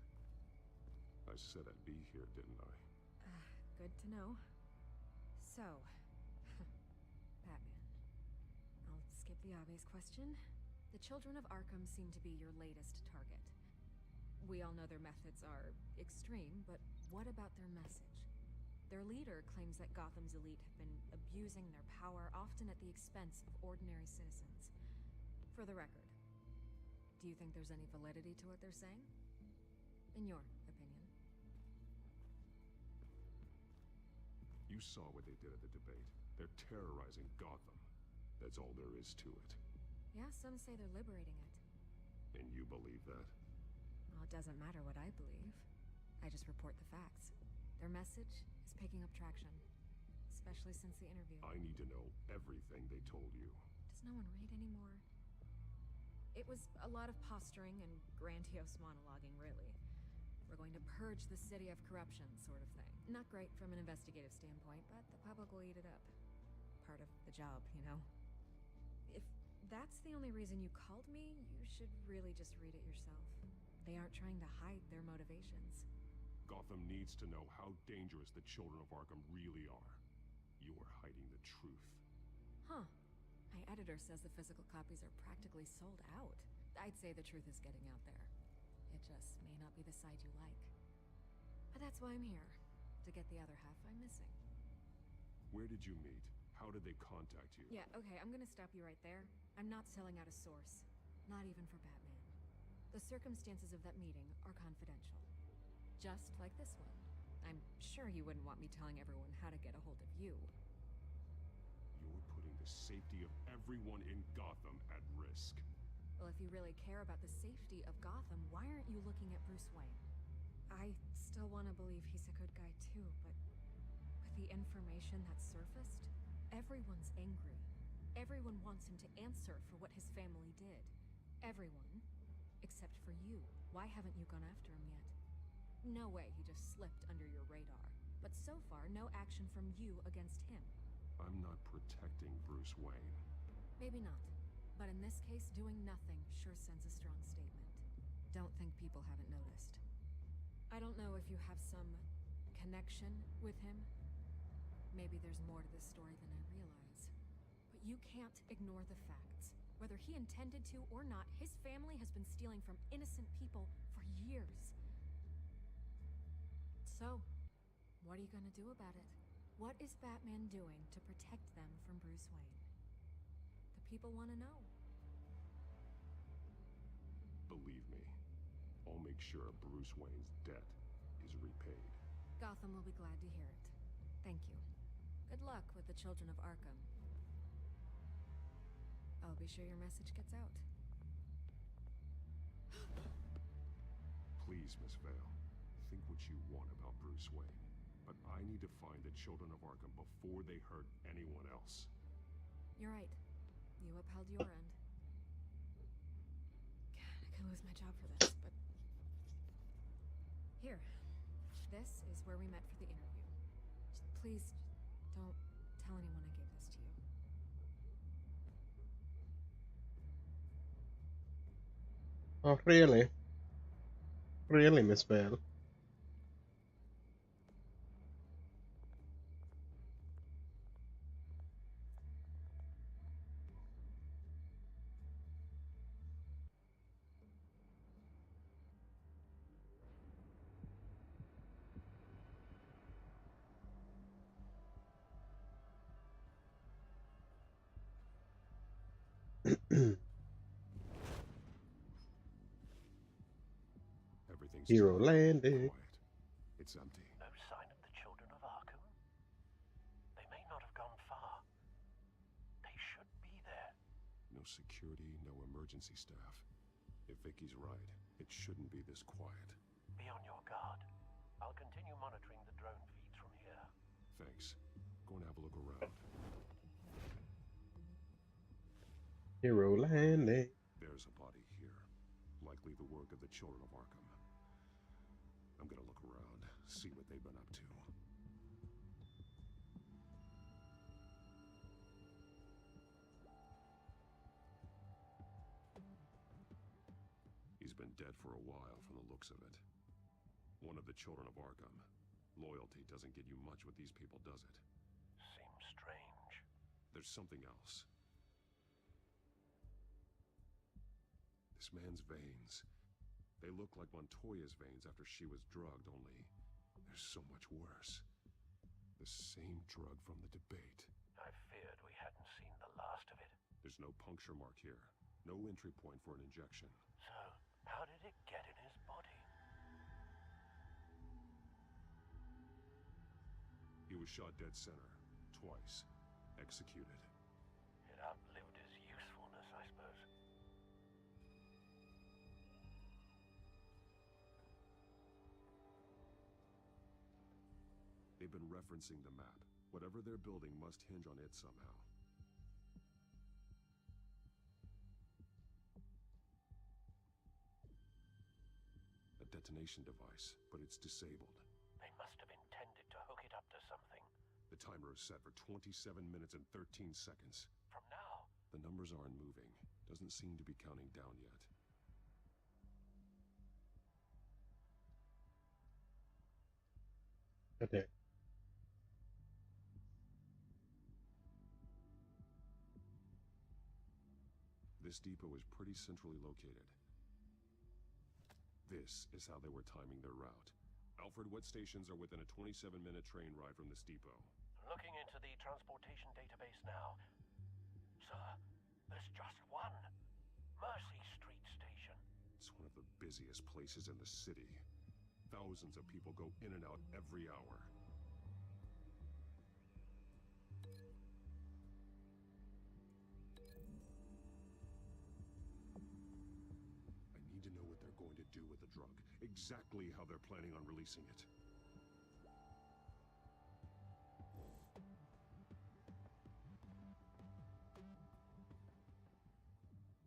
I said I'd be here, didn't I? Good to know. So, Batman. I'll skip the obvious question. The Children of Arkham seem to be your latest target. We all know their methods are extreme, but what about their message? Their leader claims that Gotham's elite have been abusing their power, often at the expense of ordinary citizens. For the record, do you think there's any validity to what they're saying? In your opinion? You saw what they did at the debate. They're terrorizing Gotham. That's all there is to it. Yeah, some say they're liberating it. And you believe that? Well, it doesn't matter what I believe. I just report the facts. Their message is picking up traction, especially since the interview. I need to know everything they told you. Does no one read anymore? It was a lot of posturing and grandiose monologuing, really. We're going to purge the city of corruption, sort of thing. Not great from an investigative standpoint, but the public will eat it up. Part of the job, you know? If that's the only reason you called me, you should really just read it yourself. They aren't trying to hide their motivations. Gotham needs to know how dangerous the children of Arkham really are. You are hiding the truth. Huh. My editor says the physical copies are practically sold out. I'd say the truth is getting out there. It just may not be the side you like. But that's why I'm here. To get the other half I'm missing. Where did you meet? How did they contact you? Yeah, okay, I'm gonna stop you right there. I'm not selling out a source. Not even for Batman. The circumstances of that meeting are confidential. Just like this one. I'm sure you wouldn't want me telling everyone how to get a hold of you. You're putting the safety of everyone in Gotham at risk. Well, if you really care about the safety of Gotham, why aren't you looking at Bruce Wayne? I still want to believe he's a good guy too, but with the information that surfaced, everyone's angry. Everyone wants him to answer for what his family did. Everyone, except for you. Why haven't you gone after him yet? No way he just slipped under your radar. But so far, no action from you against him. I'm not protecting Bruce Wayne. Maybe not. But in this case, doing nothing sure sends a strong statement. Don't think people haven't noticed. I don't know if you have some connection with him. Maybe there's more to this story than I realize. But you can't ignore the facts. Whether he intended to or not, his family has been stealing from innocent people for years. So, what are you gonna do about it? What is Batman doing to protect them from Bruce Wayne? The people want to know. Believe me, I'll make sure Bruce Wayne's debt is repaid. Gotham will be glad to hear it. Thank you. Good luck with the children of Arkham. I'll be sure your message gets out. Please, Miss Vale, think what you want about Bruce Wayne. But I need to find the children of Arkham before they hurt anyone else. You're right. You upheld your end. God, I could lose my job for this, but... Here. This is where we met for the interview. Just please, don't tell anyone I gave this to you. Oh, really? Really, Miss Vale? Everything's Hero still landed. quiet. It's empty. No sign of the children of Arkham? They may not have gone far. They should be there. No security, no emergency staff. If Vicky's right, it shouldn't be this quiet. Be on your guard. I'll continue monitoring the drone feeds from here. Thanks. Go and have a look around. Hero landing. There's a body here. Likely the work of the children of Arkham. I'm gonna look around, see what they've been up to. He's been dead for a while from the looks of it. One of the children of Arkham. Loyalty doesn't get you much with these people, does it? Seems strange. There's something else. This man's veins. They look like Montoya's veins after she was drugged, only they're so much worse. The same drug from the debate. I feared we hadn't seen the last of it. There's no puncture mark here. No entry point for an injection. So, how did it get in his body? He was shot dead center. Twice. Executed. It outlived his usefulness, I suppose. They've been referencing the map. Whatever they're building must hinge on it somehow. detonation device, but it's disabled. They must have intended to hook it up to something. The timer is set for 27 minutes and 13 seconds. From now? The numbers aren't moving. Doesn't seem to be counting down yet. Okay. This depot is pretty centrally located. This is how they were timing their route. Alfred, what stations are within a 27-minute train ride from this depot? Looking into the transportation database now. Sir, there's just one. Mercy Street Station. It's one of the busiest places in the city. Thousands of people go in and out every hour. I need to know what they're going to do with the drug. Exactly how they're planning on releasing it.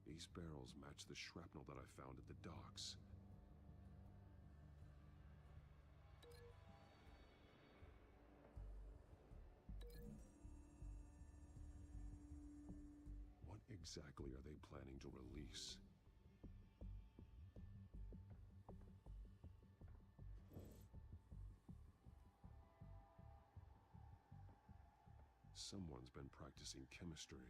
These barrels match the shrapnel that I found at the docks. What exactly are they planning to release? Someone's been practicing chemistry.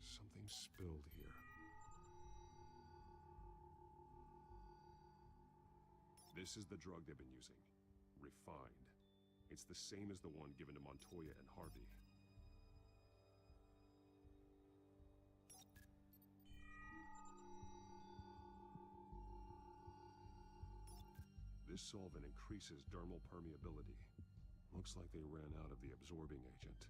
Something spilled here. This is the drug they've been using. Refined. It's the same as the one given to Montoya and Harvey. This solvent increases dermal permeability. Looks like they ran out of the absorbing agent.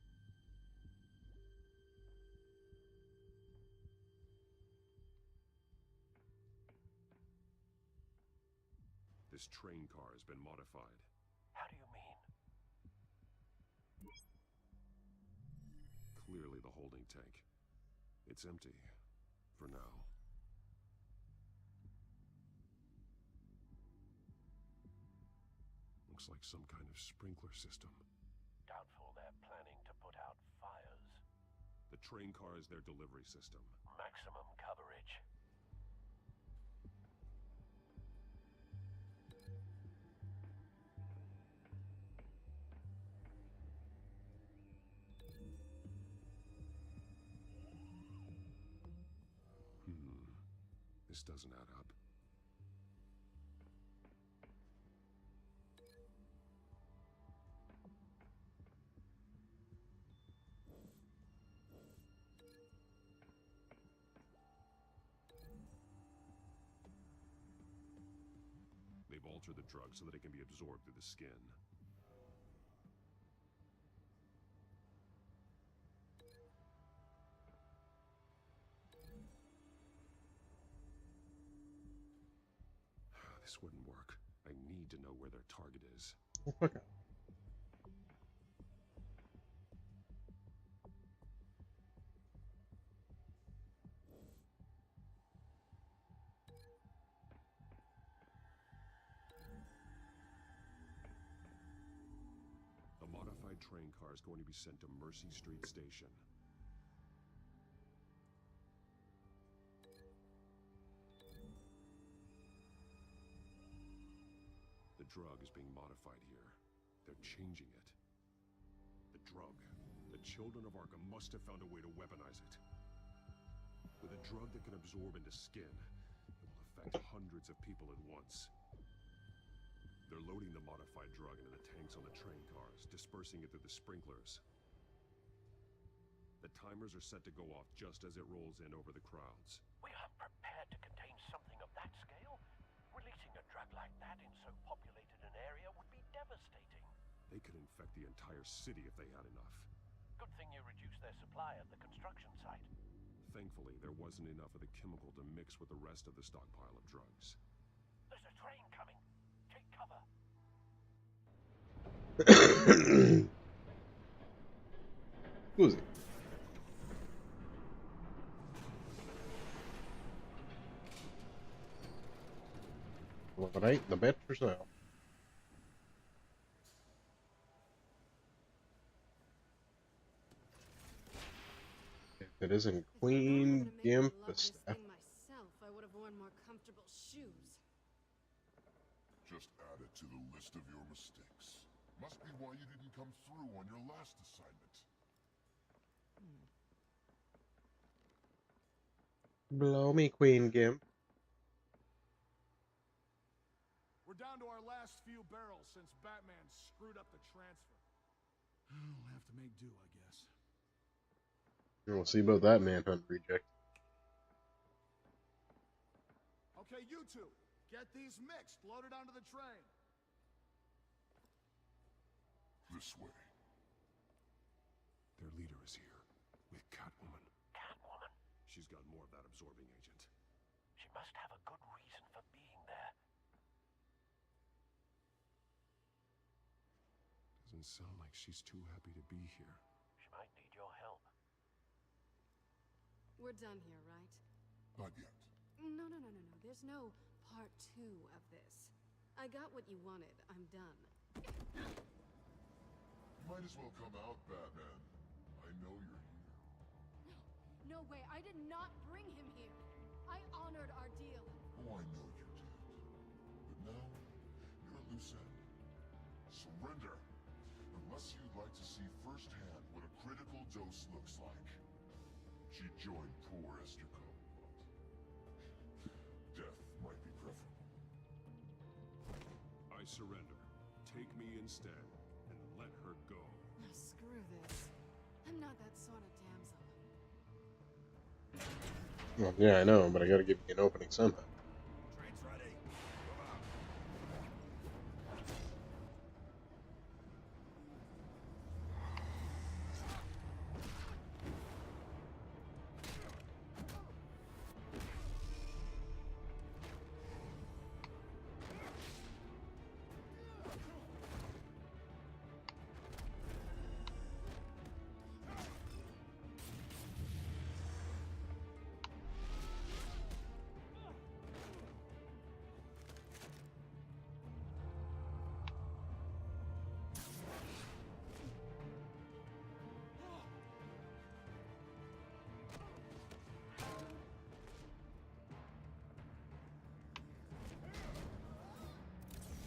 This train car has been modified. How do you mean? Clearly the holding tank. It's empty. For now. Looks like some kind of sprinkler system. Doubtful they're planning to put out fires. The train car is their delivery system. Maximum coverage. This doesn't add up. They've altered the drug so that it can be absorbed through the skin. This wouldn't work. I need to know where their target is. A modified train car is going to be sent to Mercy Street Station. The drug is being modified here. They're changing it. The drug. The children of Arkham must have found a way to weaponize it. With a drug that can absorb into skin, it will affect hundreds of people at once. They're loading the modified drug into the tanks on the train cars, dispersing it through the sprinklers. The timers are set to go off just as it rolls in over the crowds. We aren't prepared to contain something of that scale. Releasing a drug like that in so populated an area would be devastating. They could infect the entire city if they had enough. Good thing you reduced their supply at the construction site. Thankfully, there wasn't enough of the chemical to mix with the rest of the stockpile of drugs. There's a train coming. Take cover. Who is it? Right, the bitch herself. If it isn't Queen Gimp, the staff. Myself, I would have worn more comfortable shoes. Just add it to the list of your mistakes. Must be why you didn't come through on your last assignment. Blow me, Queen Gimp. We're down to our last few barrels since Batman screwed up the transfer. We'll have to make do, I guess. We'll see about that manhunt reject. Okay, you two, get these mixed, loaded onto the train. This way. Their leader is here, with Catwoman. Catwoman? She's got more of that absorbing agent. She must have a good reason for being there. Doesn't sound like she's too happy to be here. She might need your help. We're done here, right? Not yet. No. There's no part 2 of this. I got what you wanted. I'm done. You might as well come out, Batman. I know you're here. No way. I did not bring him here. I honored our deal. Oh, I know you did. But now, you're a loose end. Surrender. Unless you'd like to see firsthand what a critical dose looks like. She joined poor Esther Cole, but death might be preferable. I surrender. Take me instead, and let her go. No, screw this. I'm not that sort of damsel. Well, yeah, I know, but I gotta give you an opening somehow. Train's ready. Come on.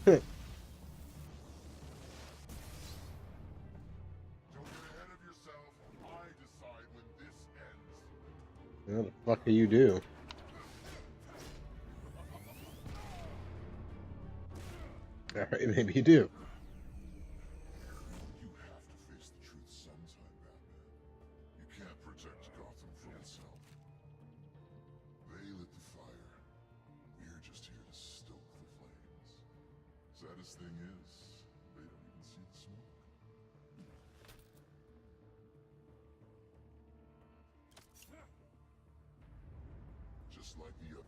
Don't get ahead of yourself. I decide when this ends. What the fuck do you do? Alright, maybe you do. You have to face the truth sometime, Batman. You can't protect Gotham from itself. They lit the fire. We're just here to stoke the flames. Saddest thing is, they don't even see the smoke. Just like the other.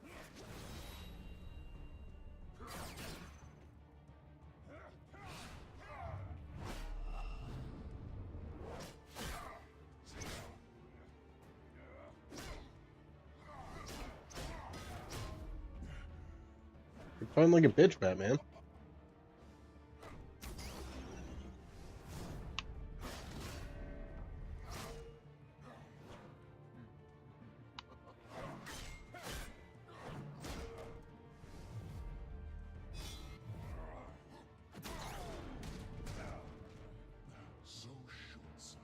You're fighting like a bitch, Batman. So short-sighted.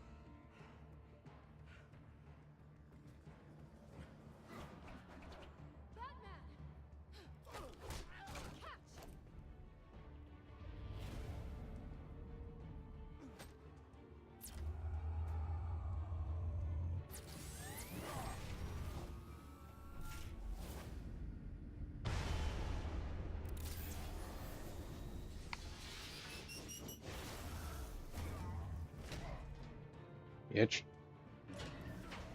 Bitch.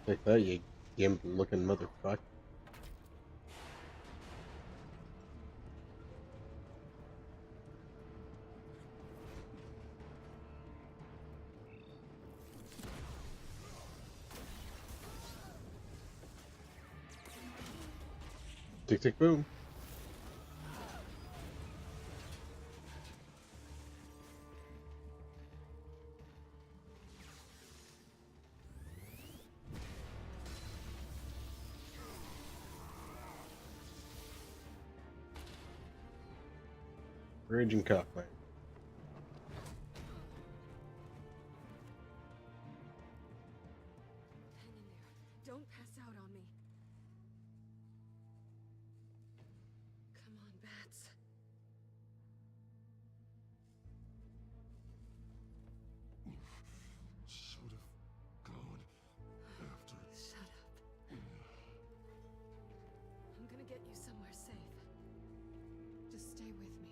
Take that, you gimp-looking motherfucker. Tick, tick, boom. Raging cockfight. Hang in there. Don't pass out on me. Come on, bats. Should have gone after. Shut up. I'm gonna get you somewhere safe. Just stay with me.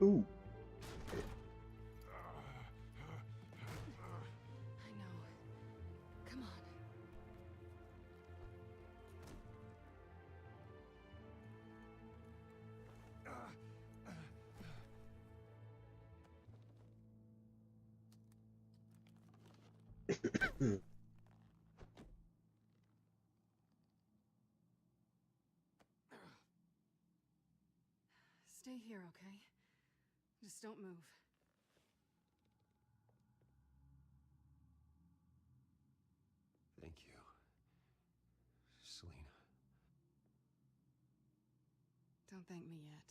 Ooh. I know. Come on. Stay here, okay? Just don't move. Thank you, Selena. Don't thank me yet.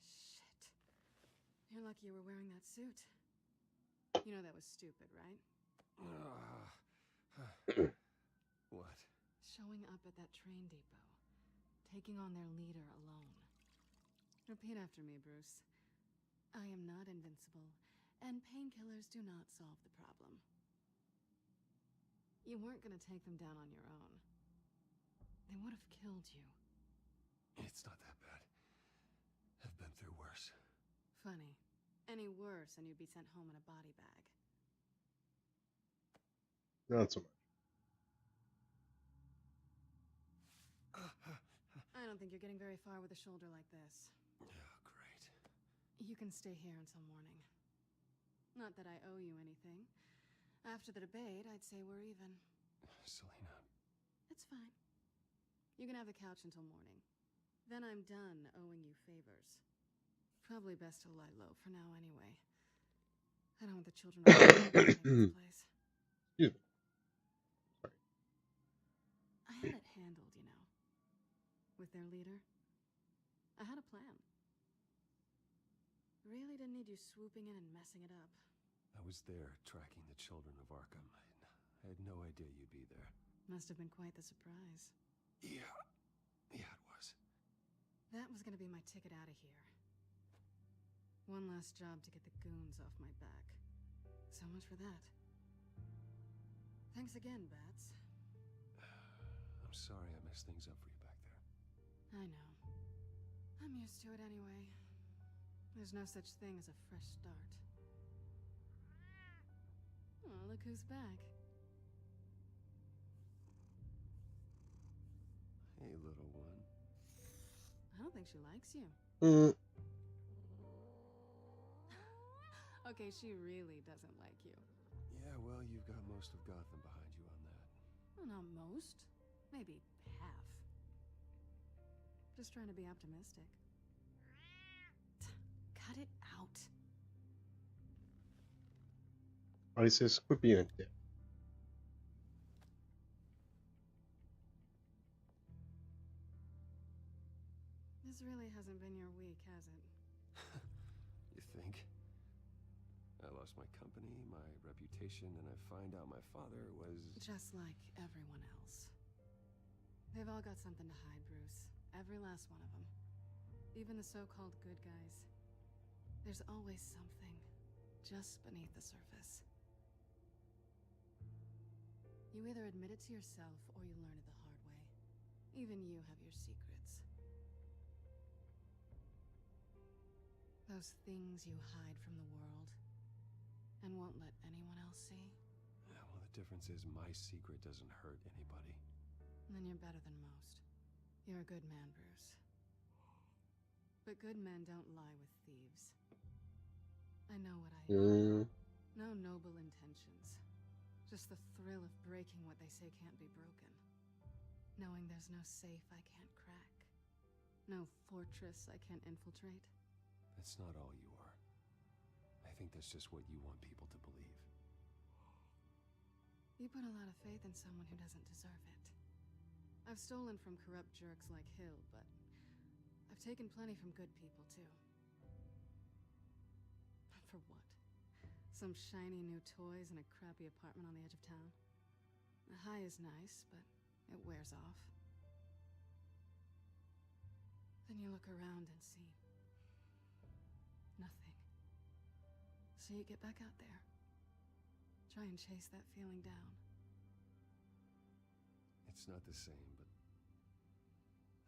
Shit. You're lucky you were wearing that suit. You know that was stupid, right? What? Showing up at that train depot. Taking on their leader alone. Repeat after me, Bruce. I am not invincible, and painkillers do not solve the problem. You weren't gonna take them down on your own. They would have killed you. It's not that bad. I've been through worse. Funny. Any worse and you'd be sent home in a body bag. Not so much. I don't think you're getting very far with a shoulder like this. Yeah, great. You can stay here until morning. Not that I owe you anything. After the debate, I'd say we're even. Selena. It's fine. You can have the couch until morning. Then I'm done owing you favors. Probably best to lie low for now anyway. I don't want the children to take this place. Excuse me. Sorry. I had it handled, you know. With their leader. I had a plan. Really didn't need you swooping in and messing it up. I was there tracking the children of Arkham. I had no idea you'd be there. Must have been quite the surprise. Yeah. Yeah, it was. That was gonna be my ticket out of here. One last job to get the goons off my back. So much for that. Thanks again, Bats. I'm sorry I messed things up for you back there. I know. I'm used to it anyway. There's no such thing as a fresh start. Oh, look who's back. Hey, little one. I don't think she likes you. Okay, she really doesn't like you. Yeah, well, you've got most of Gotham behind you on that. Well, not most. Maybe half. Just trying to be optimistic. Cut it out. I says, quit being a dick. This really hasn't been your week, has it? You think? I lost my company, my reputation, and I find out my father was... Just like everyone else. They've all got something to hide, Bruce. Every last one of them. Even the so-called good guys. There's always something just beneath the surface. You either admit it to yourself or you learn it the hard way. Even you have your secrets. Those things you hide from the world and won't let anyone else see. Yeah, well, the difference is my secret doesn't hurt anybody. Then you're better than most. You're a good man, Bruce. But good men don't lie with thieves. I know what I am. No noble intentions. Just the thrill of breaking what they say can't be broken. Knowing there's no safe I can't crack. No fortress I can't infiltrate. That's not all you are. I think that's just what you want people to believe. You put a lot of faith in someone who doesn't deserve it. I've stolen from corrupt jerks like Hill, but I've taken plenty from good people, too. For what? Some shiny new toys and a crappy apartment on the edge of town? The high is nice, but it wears off. Then you look around and see nothing. So you get back out there. Try and chase that feeling down. It's not the same, but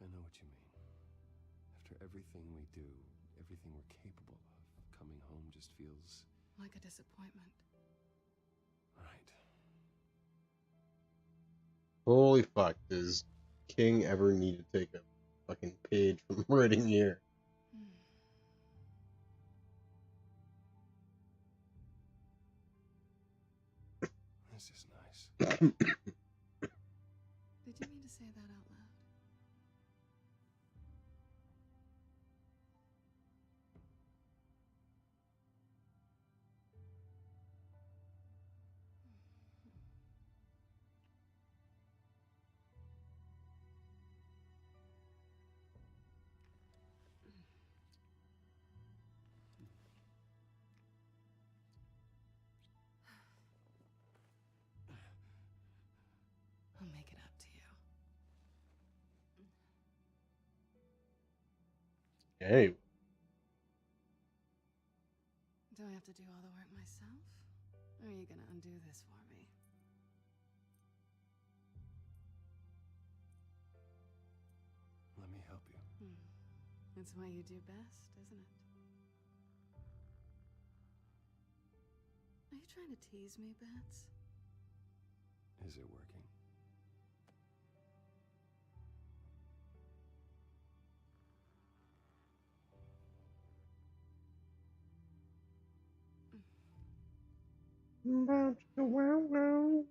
I know what you mean. After everything we do, everything we're capable of, coming home just feels... like a disappointment. Right. Holy fuck, does King ever need to take a fucking page from writing here? This is nice. Did you mean to say that out loud? I'll make it up to you. Hey. Do I have to do all the work myself? Or are you gonna undo this for me? Let me help you. It's what you do best, isn't it? Are you trying to tease me, Bats? Is it working? Wow, wow.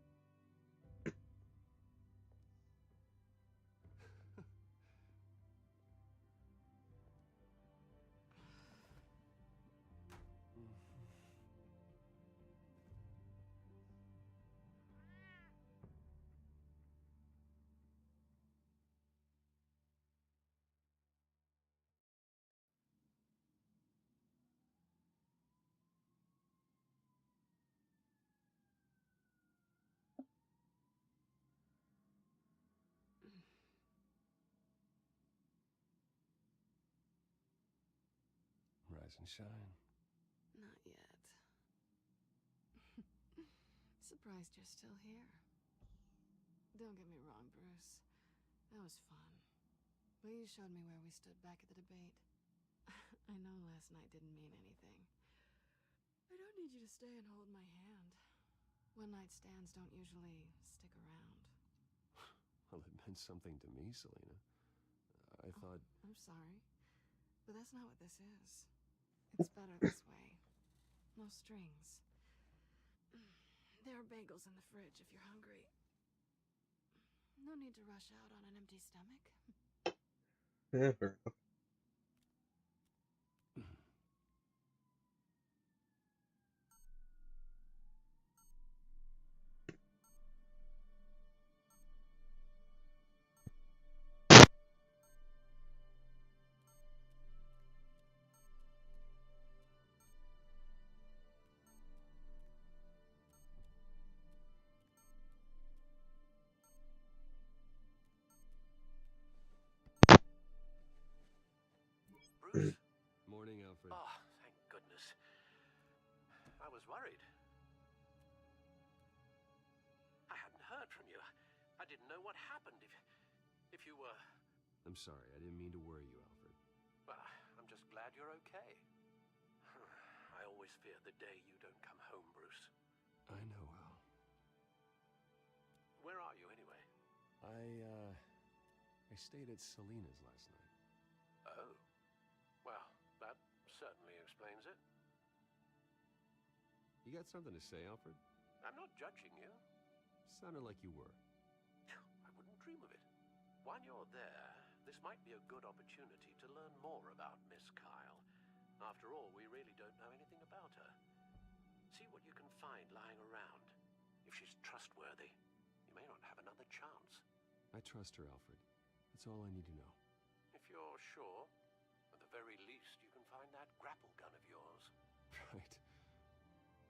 Rise and shine. Not yet. Surprised you're still here. Don't get me wrong, Bruce. That was fun. But you showed me where we stood back at the debate. I know last night didn't mean anything. I don't need you to stay and hold my hand. One-night stands don't usually stick around. Well, it meant something to me, Selena. I thought... I'm sorry. But that's not what this is. It's better this way. No strings. There are bagels in the fridge if you're hungry. No need to rush out on an empty stomach. Yeah, fair enough. Bruce? Morning, Alfred. Oh, thank goodness. I was worried. I hadn't heard from you. I didn't know what happened. If you were... I'm sorry, I didn't mean to worry you, Alfred. Well, I'm just glad you're okay. I always fear the day you don't come home, Bruce. I know, Al. Where are you, anyway? I stayed at Selena's last night. Oh. Well, that certainly explains it. You got something to say, Alfred? I'm not judging you. Sounded like you were. I wouldn't dream of it. While you're there, this might be a good opportunity to learn more about Miss Kyle. After all, we really don't know anything about her. See what you can find lying around. If she's trustworthy, you may not have another chance. I trust her, Alfred. That's all I need to know. If you're sure, at the very least, you can find that grapple gun of yours. Right.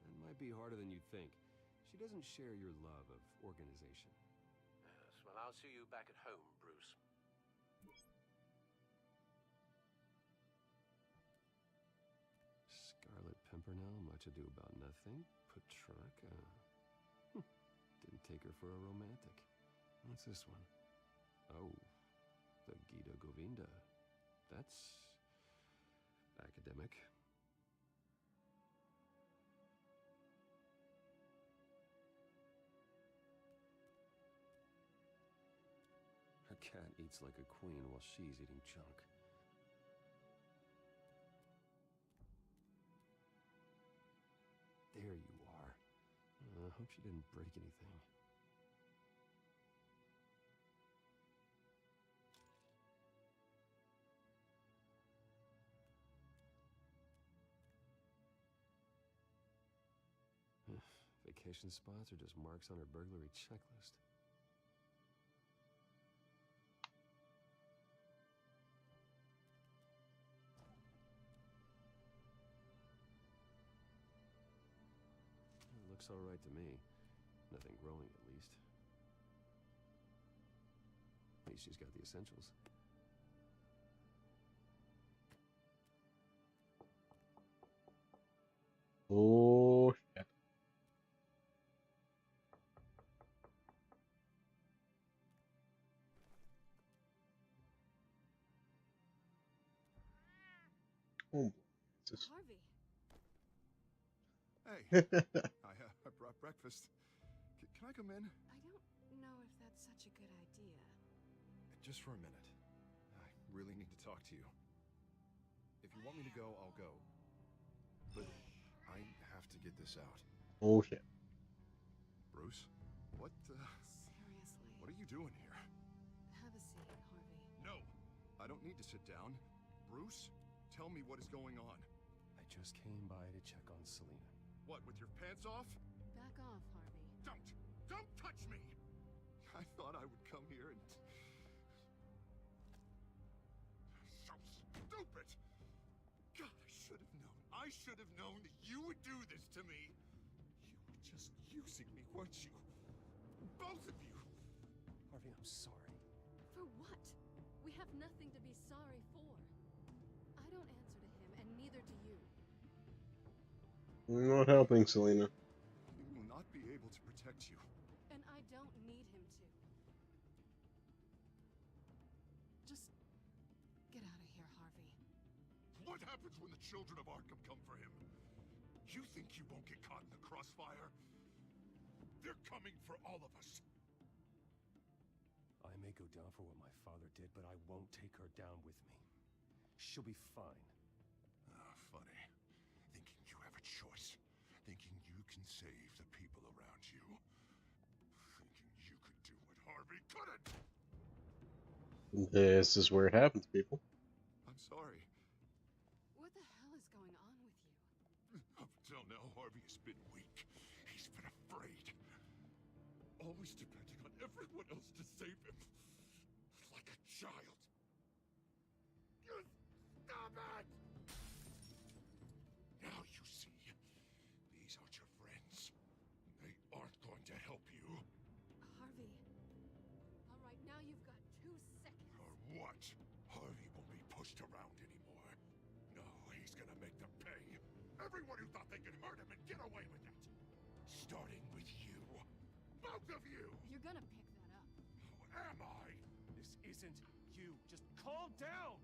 That might be harder than you'd think. She doesn't share your love of organization. Yes, well, I'll see you back at home, Bruce. Scarlet Pimpernel, much ado about nothing. Petrarca. Didn't take her for a romantic. What's this one? Oh, the Gita Govinda. That's academic. Her cat eats like a queen while she's eating junk. There you are. I hope she didn't break anything. Vacation spots are just marks on her burglary checklist. It looks all right to me. Nothing growing, at least. At least she's got the essentials. Oh, shit. Oh, Harvey. Hey, I brought breakfast. Can I come in? I don't know if that's such a good idea. Just for a minute. I really need to talk to you. If you want me to go, I'll go. But I have to get this out. Oh, shit. Bruce? What, Seriously. What are you doing here? Have a seat, Harvey. No! I don't need to sit down. Bruce, tell me what is going on. I just came by to check on Selena. What, with your pants off? Back off, Harvey. Don't touch me! I thought I would come here and... So stupid! God, I should have known that you would do this to me! You were just using me, weren't you? Both of you! Harvey, I'm sorry. For what? We have nothing to be sorry for. I don't answer to him, and neither do you. Not helping, Selena. He will not be able to protect you. And I don't need him to. Just get out of here, Harvey. What happens when the children of Arkham come for him? You think you won't get caught in the crossfire? They're coming for all of us. I may go down for what my father did, but I won't take her down with me. She'll be fine. Funny. Thinking you have a choice. Thinking you can save the people around you. Thinking you could do what Harvey couldn't! This is where it happens, people. I'm sorry. What the hell is going on with you? Up until now, Harvey has been weak. He's been afraid. Always depending on everyone else to save him. Like a child. You stop it! Now you see. These aren't your friends. They aren't going to help you. Harvey. All right, now you've got 2 seconds. Or what? Harvey won't be pushed around anymore. No, he's gonna make them pay. Everyone who thought they could hurt him and get away with it. Starting with you. Both of you! You're gonna pick that up. Who am I? This isn't you. Just calm down!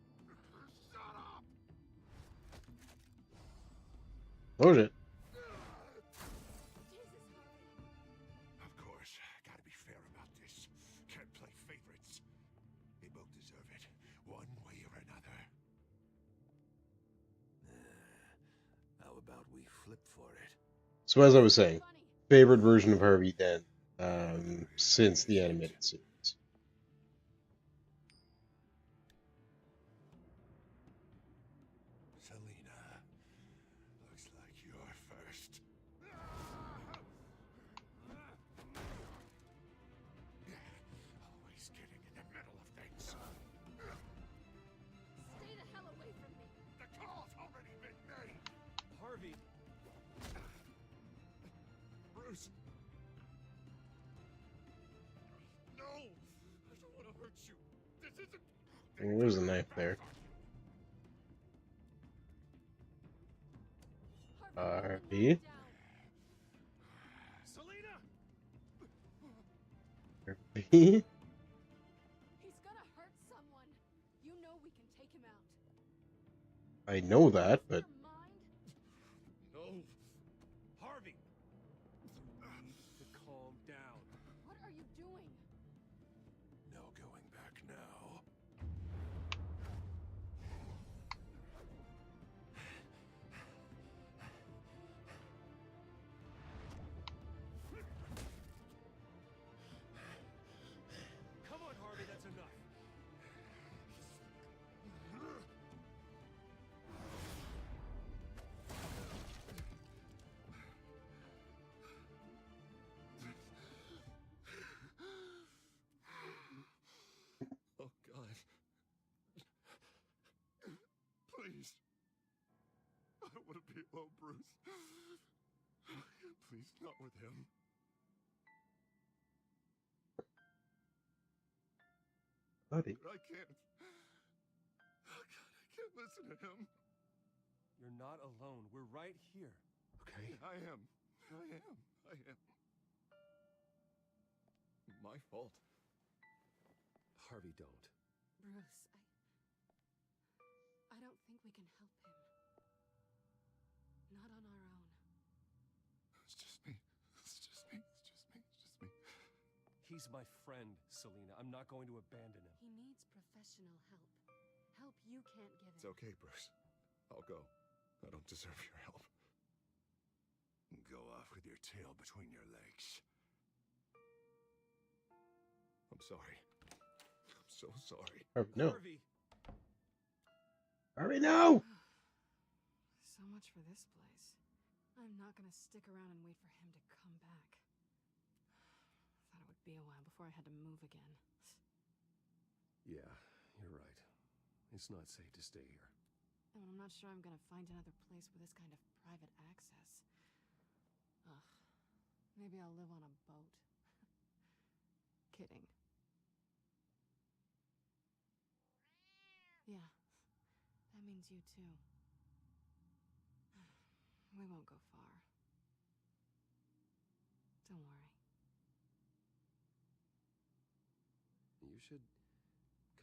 Shut up! Oh, shit. Jesus, Harvey. Of course, gotta be fair about this. Can't play favorites. They both deserve it, one way or another. How about we flip for it? So as I was saying, favorite version of Harvey Dent since the animated series. Selena, Bruce! No! I don't want to hurt you. This isn't... Well, there's a knife there. Harvey? Selena! Harvey? He's gonna hurt someone. You know we can take him out. I know that, but... No. Harvey! You need to calm down. What are you doing? No going back now. Come on, Harvey, that's enough. Oh, God. Please. I don't want to be alone, Bruce. Please, not with him. Buddy. But I can't. Oh, God, I can't listen to him. You're not alone. We're right here. Okay? I am. My fault. Harvey, don't. Bruce, I don't think we can help him. Not on our own. It's just me. He's my friend, Selena. I'm not going to abandon him. He needs professional help. Help you can't give him. It's okay, Bruce. I'll go. I don't deserve your help. Go off with your tail between your legs. I'm sorry. I'm so sorry. Harvey, no. Harvey! Harvey, no! So much for this place. I'm not gonna stick around and wait for him to come back. Thought it would be a while before I had to move again. Yeah, you're right. It's not safe to stay here. And I'm not sure I'm gonna find another place with this kind of private access. Ugh. Maybe I'll live on a boat. Kidding. Yeah. That means you too. We won't go far. Don't worry. You should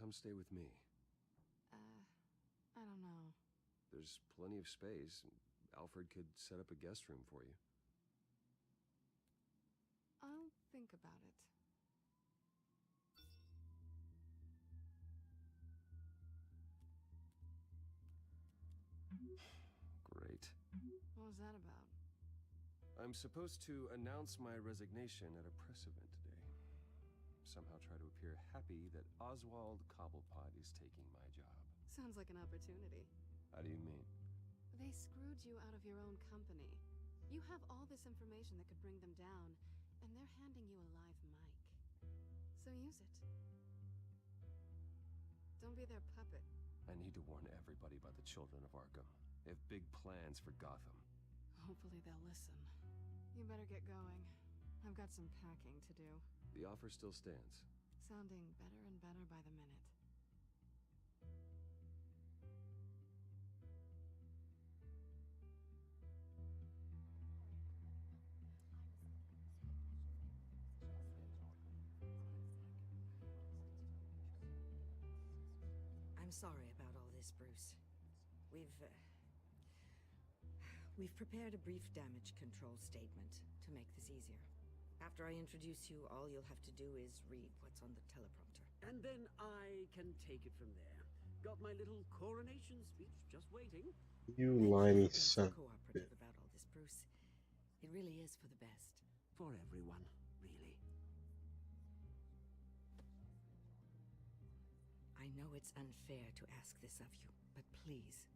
come stay with me. I don't know. There's plenty of space. Alfred could set up a guest room for you. I'll think about it. Great. What was that about? I'm supposed to announce my resignation at a press event today. Somehow try to appear happy that Oswald Cobblepot is taking my job. Sounds like an opportunity. How do you mean? They screwed you out of your own company. You have all this information that could bring them down, and they're handing you a live mic. So use it. Don't be their puppet. I need to warn everybody about the children of Arkham. They have big plans for Gotham. Hopefully they'll listen. You better get going. I've got some packing to do. The offer still stands. Sounding better and better by the minute. I'm sorry about all this, Bruce. We've prepared a brief damage control statement to make this easier. After I introduce you, all you'll have to do is read what's on the teleprompter. And then I can take it from there. Got my little coronation speech just waiting. You limey son. Cooperative about all this, Bruce. It really is for the best. For everyone, really. I know it's unfair to ask this of you, but please.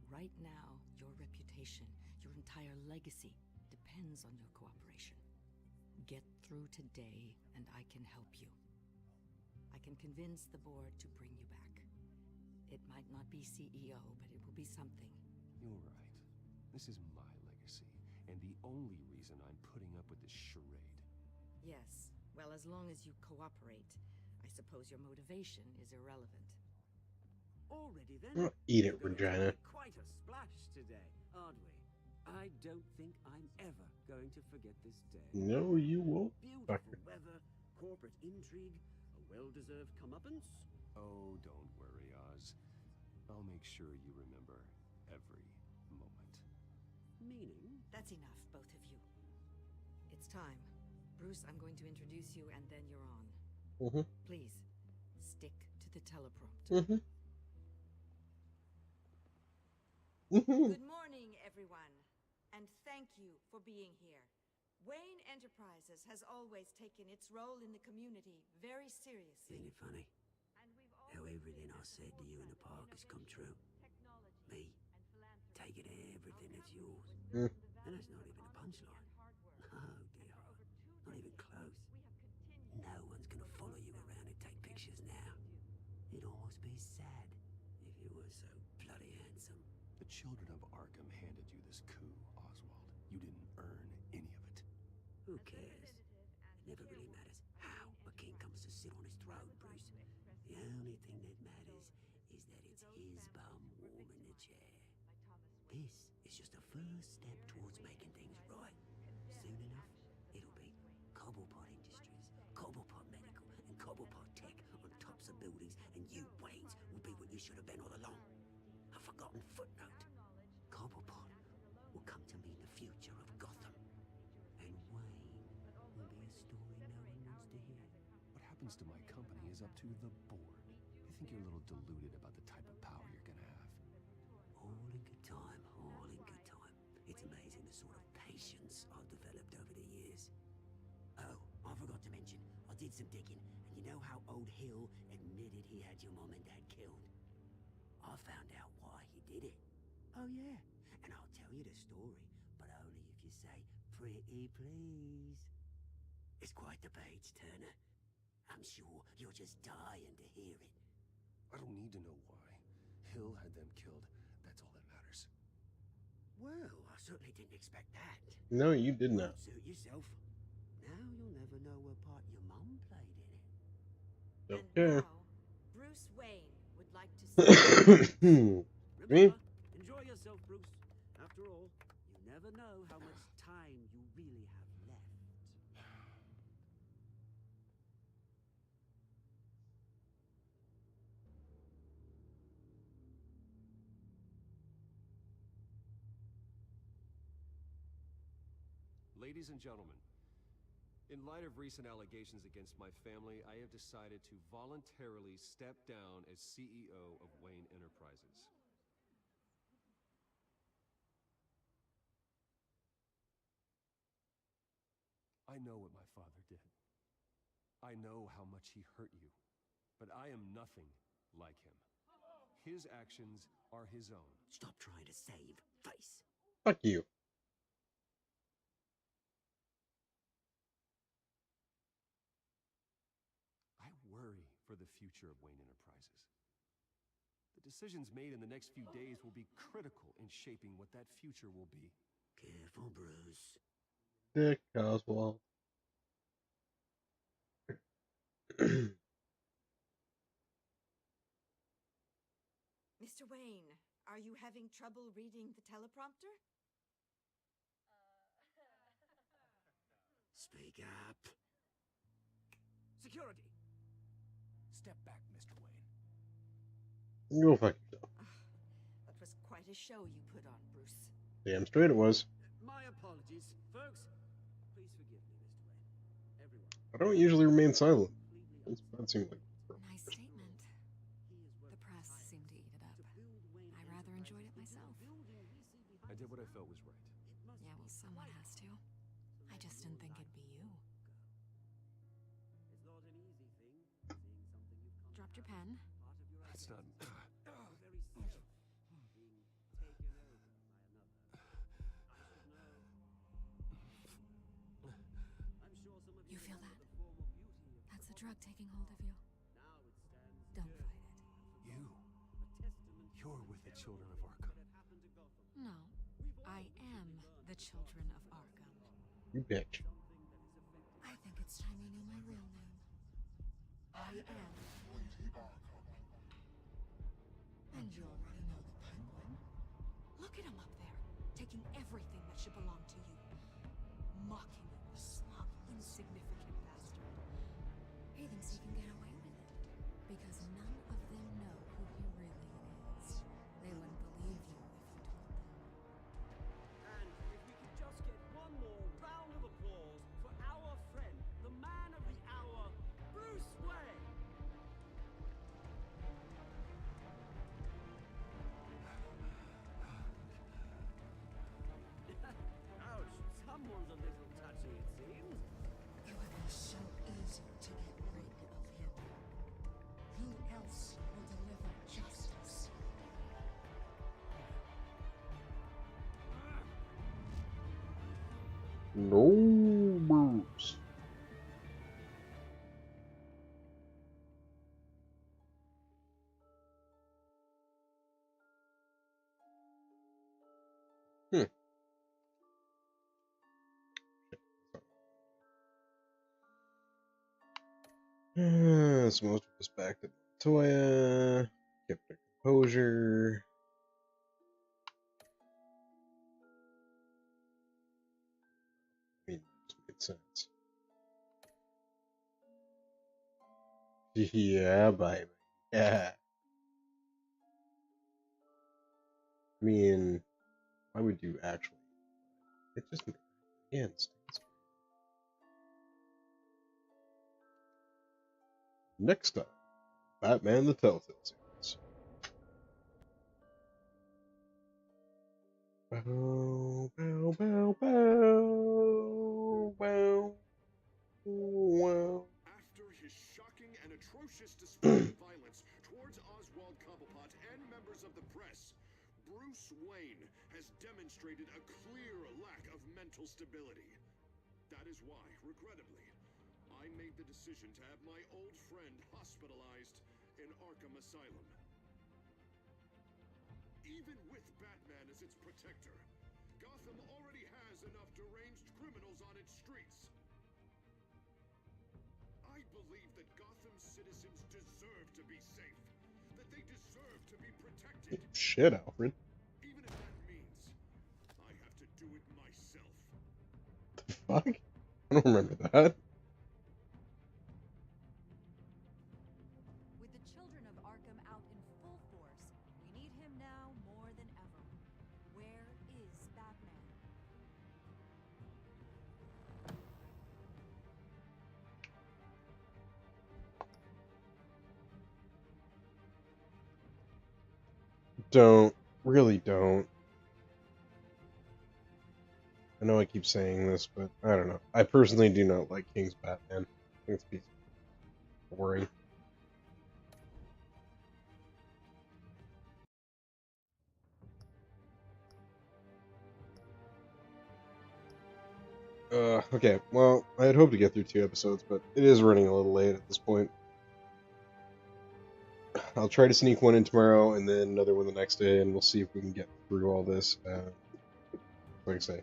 Right now, your reputation, your entire legacy, depends on your cooperation. Get through today, and I can help you. I can convince the board to bring you back. It might not be CEO, but it will be something. You're right. This is my legacy. and the only reason I'm putting up with this charade. Yes. Well, as long as you cooperate, I suppose your motivation is irrelevant. Already then? Eat it, We're going to Regina. make quite a splash today, aren't we? I don't think I'm ever going to forget this day. No, you won't. Beautiful weather, corporate intrigue, a well-deserved comeuppance. Oh, don't worry, Oz. I'll make sure you remember every moment. Meaning? That's enough, both of you. It's time. Bruce, I'm going to introduce you, and then you're on. Please, stick to the teleprompter. Good morning, everyone, and thank you for being here. Wayne Enterprises has always taken its role in the community very seriously. Isn't it funny? How everything I said to you in the park has come true. Me, taking everything that's yours. And that's not even a punchline. Oh dear, not even close. No one's gonna follow you around and take pictures now. It'd almost be sad if you were so bloody handsome. The children of Arkham handed you this coup, Oswald. You didn't earn any of it. Who cares? It never really matters how a king comes to sit on his throne, Bruce. The only thing that matters is that it's his bum warm in the chair. This is just a first step towards making things right. Soon enough, it'll be Cobblepot Industries, Cobblepot Medical, and Cobblepot Tech on tops of buildings, and you, Waynes, will be what you should have been all along. A forgotten footnote. Cobblepot will come to mean the future of Gotham. And Wayne will be a story no one wants to hear. What happens to my company is up to the board. I think you're a little deluded about the type of power you're gonna have. All in good time, all in good time. It's amazing the sort of patience I've developed over the years. Oh, I forgot to mention, I did some digging, and you know how old Hill admitted he had your mom and dad killed? I found out why he did it. Oh yeah, and I'll tell you the story, but only if you say, pretty please. It's quite the page, Turner. I'm sure you're just dying to hear it. I don't need to know why. Hill had them killed. That's all that matters. Well, I certainly didn't expect that. No, you did not. Suit yourself. Now you'll never know what part your mum played in it. Okay. Bruce Wayne would like to see. Me? Enjoy yourself, Bruce. After all, you never know how much time you really have left. Ladies and gentlemen, in light of recent allegations against my family, I have decided to voluntarily step down as CEO of Wayne Enterprises. I know what my father did. I know how much he hurt you, but I am nothing like him. His actions are his own. Stop trying to save face. Fuck you. I worry for the future of Wayne Enterprises. The decisions made in the next few days will be critical in shaping what that future will be. Careful, Bruce. Dick Oswald. Mr. Wayne, are you having trouble reading the teleprompter? Speak up. Security. Step back, Mr. Wayne. Go fuck yourself. That was quite a show you put on, Bruce. Damn straight it was. My apologies, folks. Please forgive me, Mr. Wayne. Everyone. I don't usually remain silent. That seemed like Nice statement. The press seemed to eat it up. I rather enjoyed it myself. I did what I felt was right. Yeah, well, someone has to. I just didn't think it'd be you. It's not an easy thing, seeing something you've come Dropped your pen. That's not... very self being taken over by another. I should know. I'm sure some of You feel know that? the form of beauty of That's the drug taking hold of you. now it stands Don't fight it. You. a testament You're with the children of Arkham. that happened to Gotham. No, I am the children of Arkham. You bitch. I think it's time you knew my real name. I am Lady Arkham. And you already know the Penguin. Look at him up there, taking everything that should belong to you. Mocking you, the smug, insignificant bastard. He thinks he can get away with it. Because none of them know who he really is. They wouldn't believe you if you told them. And if we could just get one more round of applause for our friend, the man of the hour, Bruce Wayne. Ouch, someone's a little touchy, it seems. It would be so easy to get rid of him. Who else will deliver justice? No moves. So most of us back to Montoya. Kept their composure. I mean, it made sense. Yeah, baby. Yeah. I mean, why would you actually? It just again stands. Next time, Batman the Telltale series. Bow, bow, bow, bow, bow, wow. After his shocking and atrocious display of violence towards Oswald Cobblepot and members of the press, Bruce Wayne has demonstrated a clear lack of mental stability. That is why, regrettably, I made the decision to have my old friend hospitalized in Arkham Asylum. Even with Batman as its protector, Gotham already has enough deranged criminals on its streets. I believe that Gotham's citizens deserve to be safe, that they deserve to be protected. Shit, Alfred. Even if that means I have to do it myself. The fuck? I don't remember that. With the children of Arkham out in full force, we need him now more than ever. Where is Batman? Don't. Really don't. I know I keep saying this, but I don't know. I personally do not like King's Batman. I think it's boring. Okay, well, I had hoped to get through 2 episodes, but it is running a little late at this point. I'll try to sneak one in tomorrow and then another one the next day, and we'll see if we can get through all this. Like I say,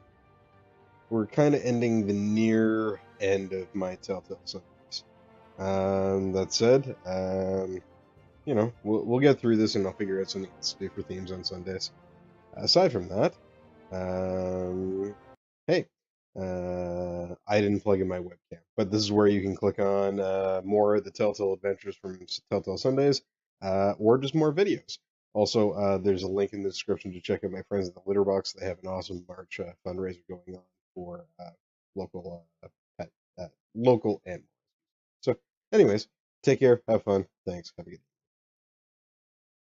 we're kind of ending the near end of my Telltale Sundays. That said, you know, we'll get through this, and I'll figure out something else to do for themes on Sundays. Aside from that, hey, I didn't plug in my webcam, but this is where you can click on more of the Telltale Adventures from Telltale Sundays, or just more videos. Also, there's a link in the description to check out my friends at the Litter Box. They have an awesome March fundraiser going on for local pet, local animals. So, anyways, take care, have fun, thanks, have a good day.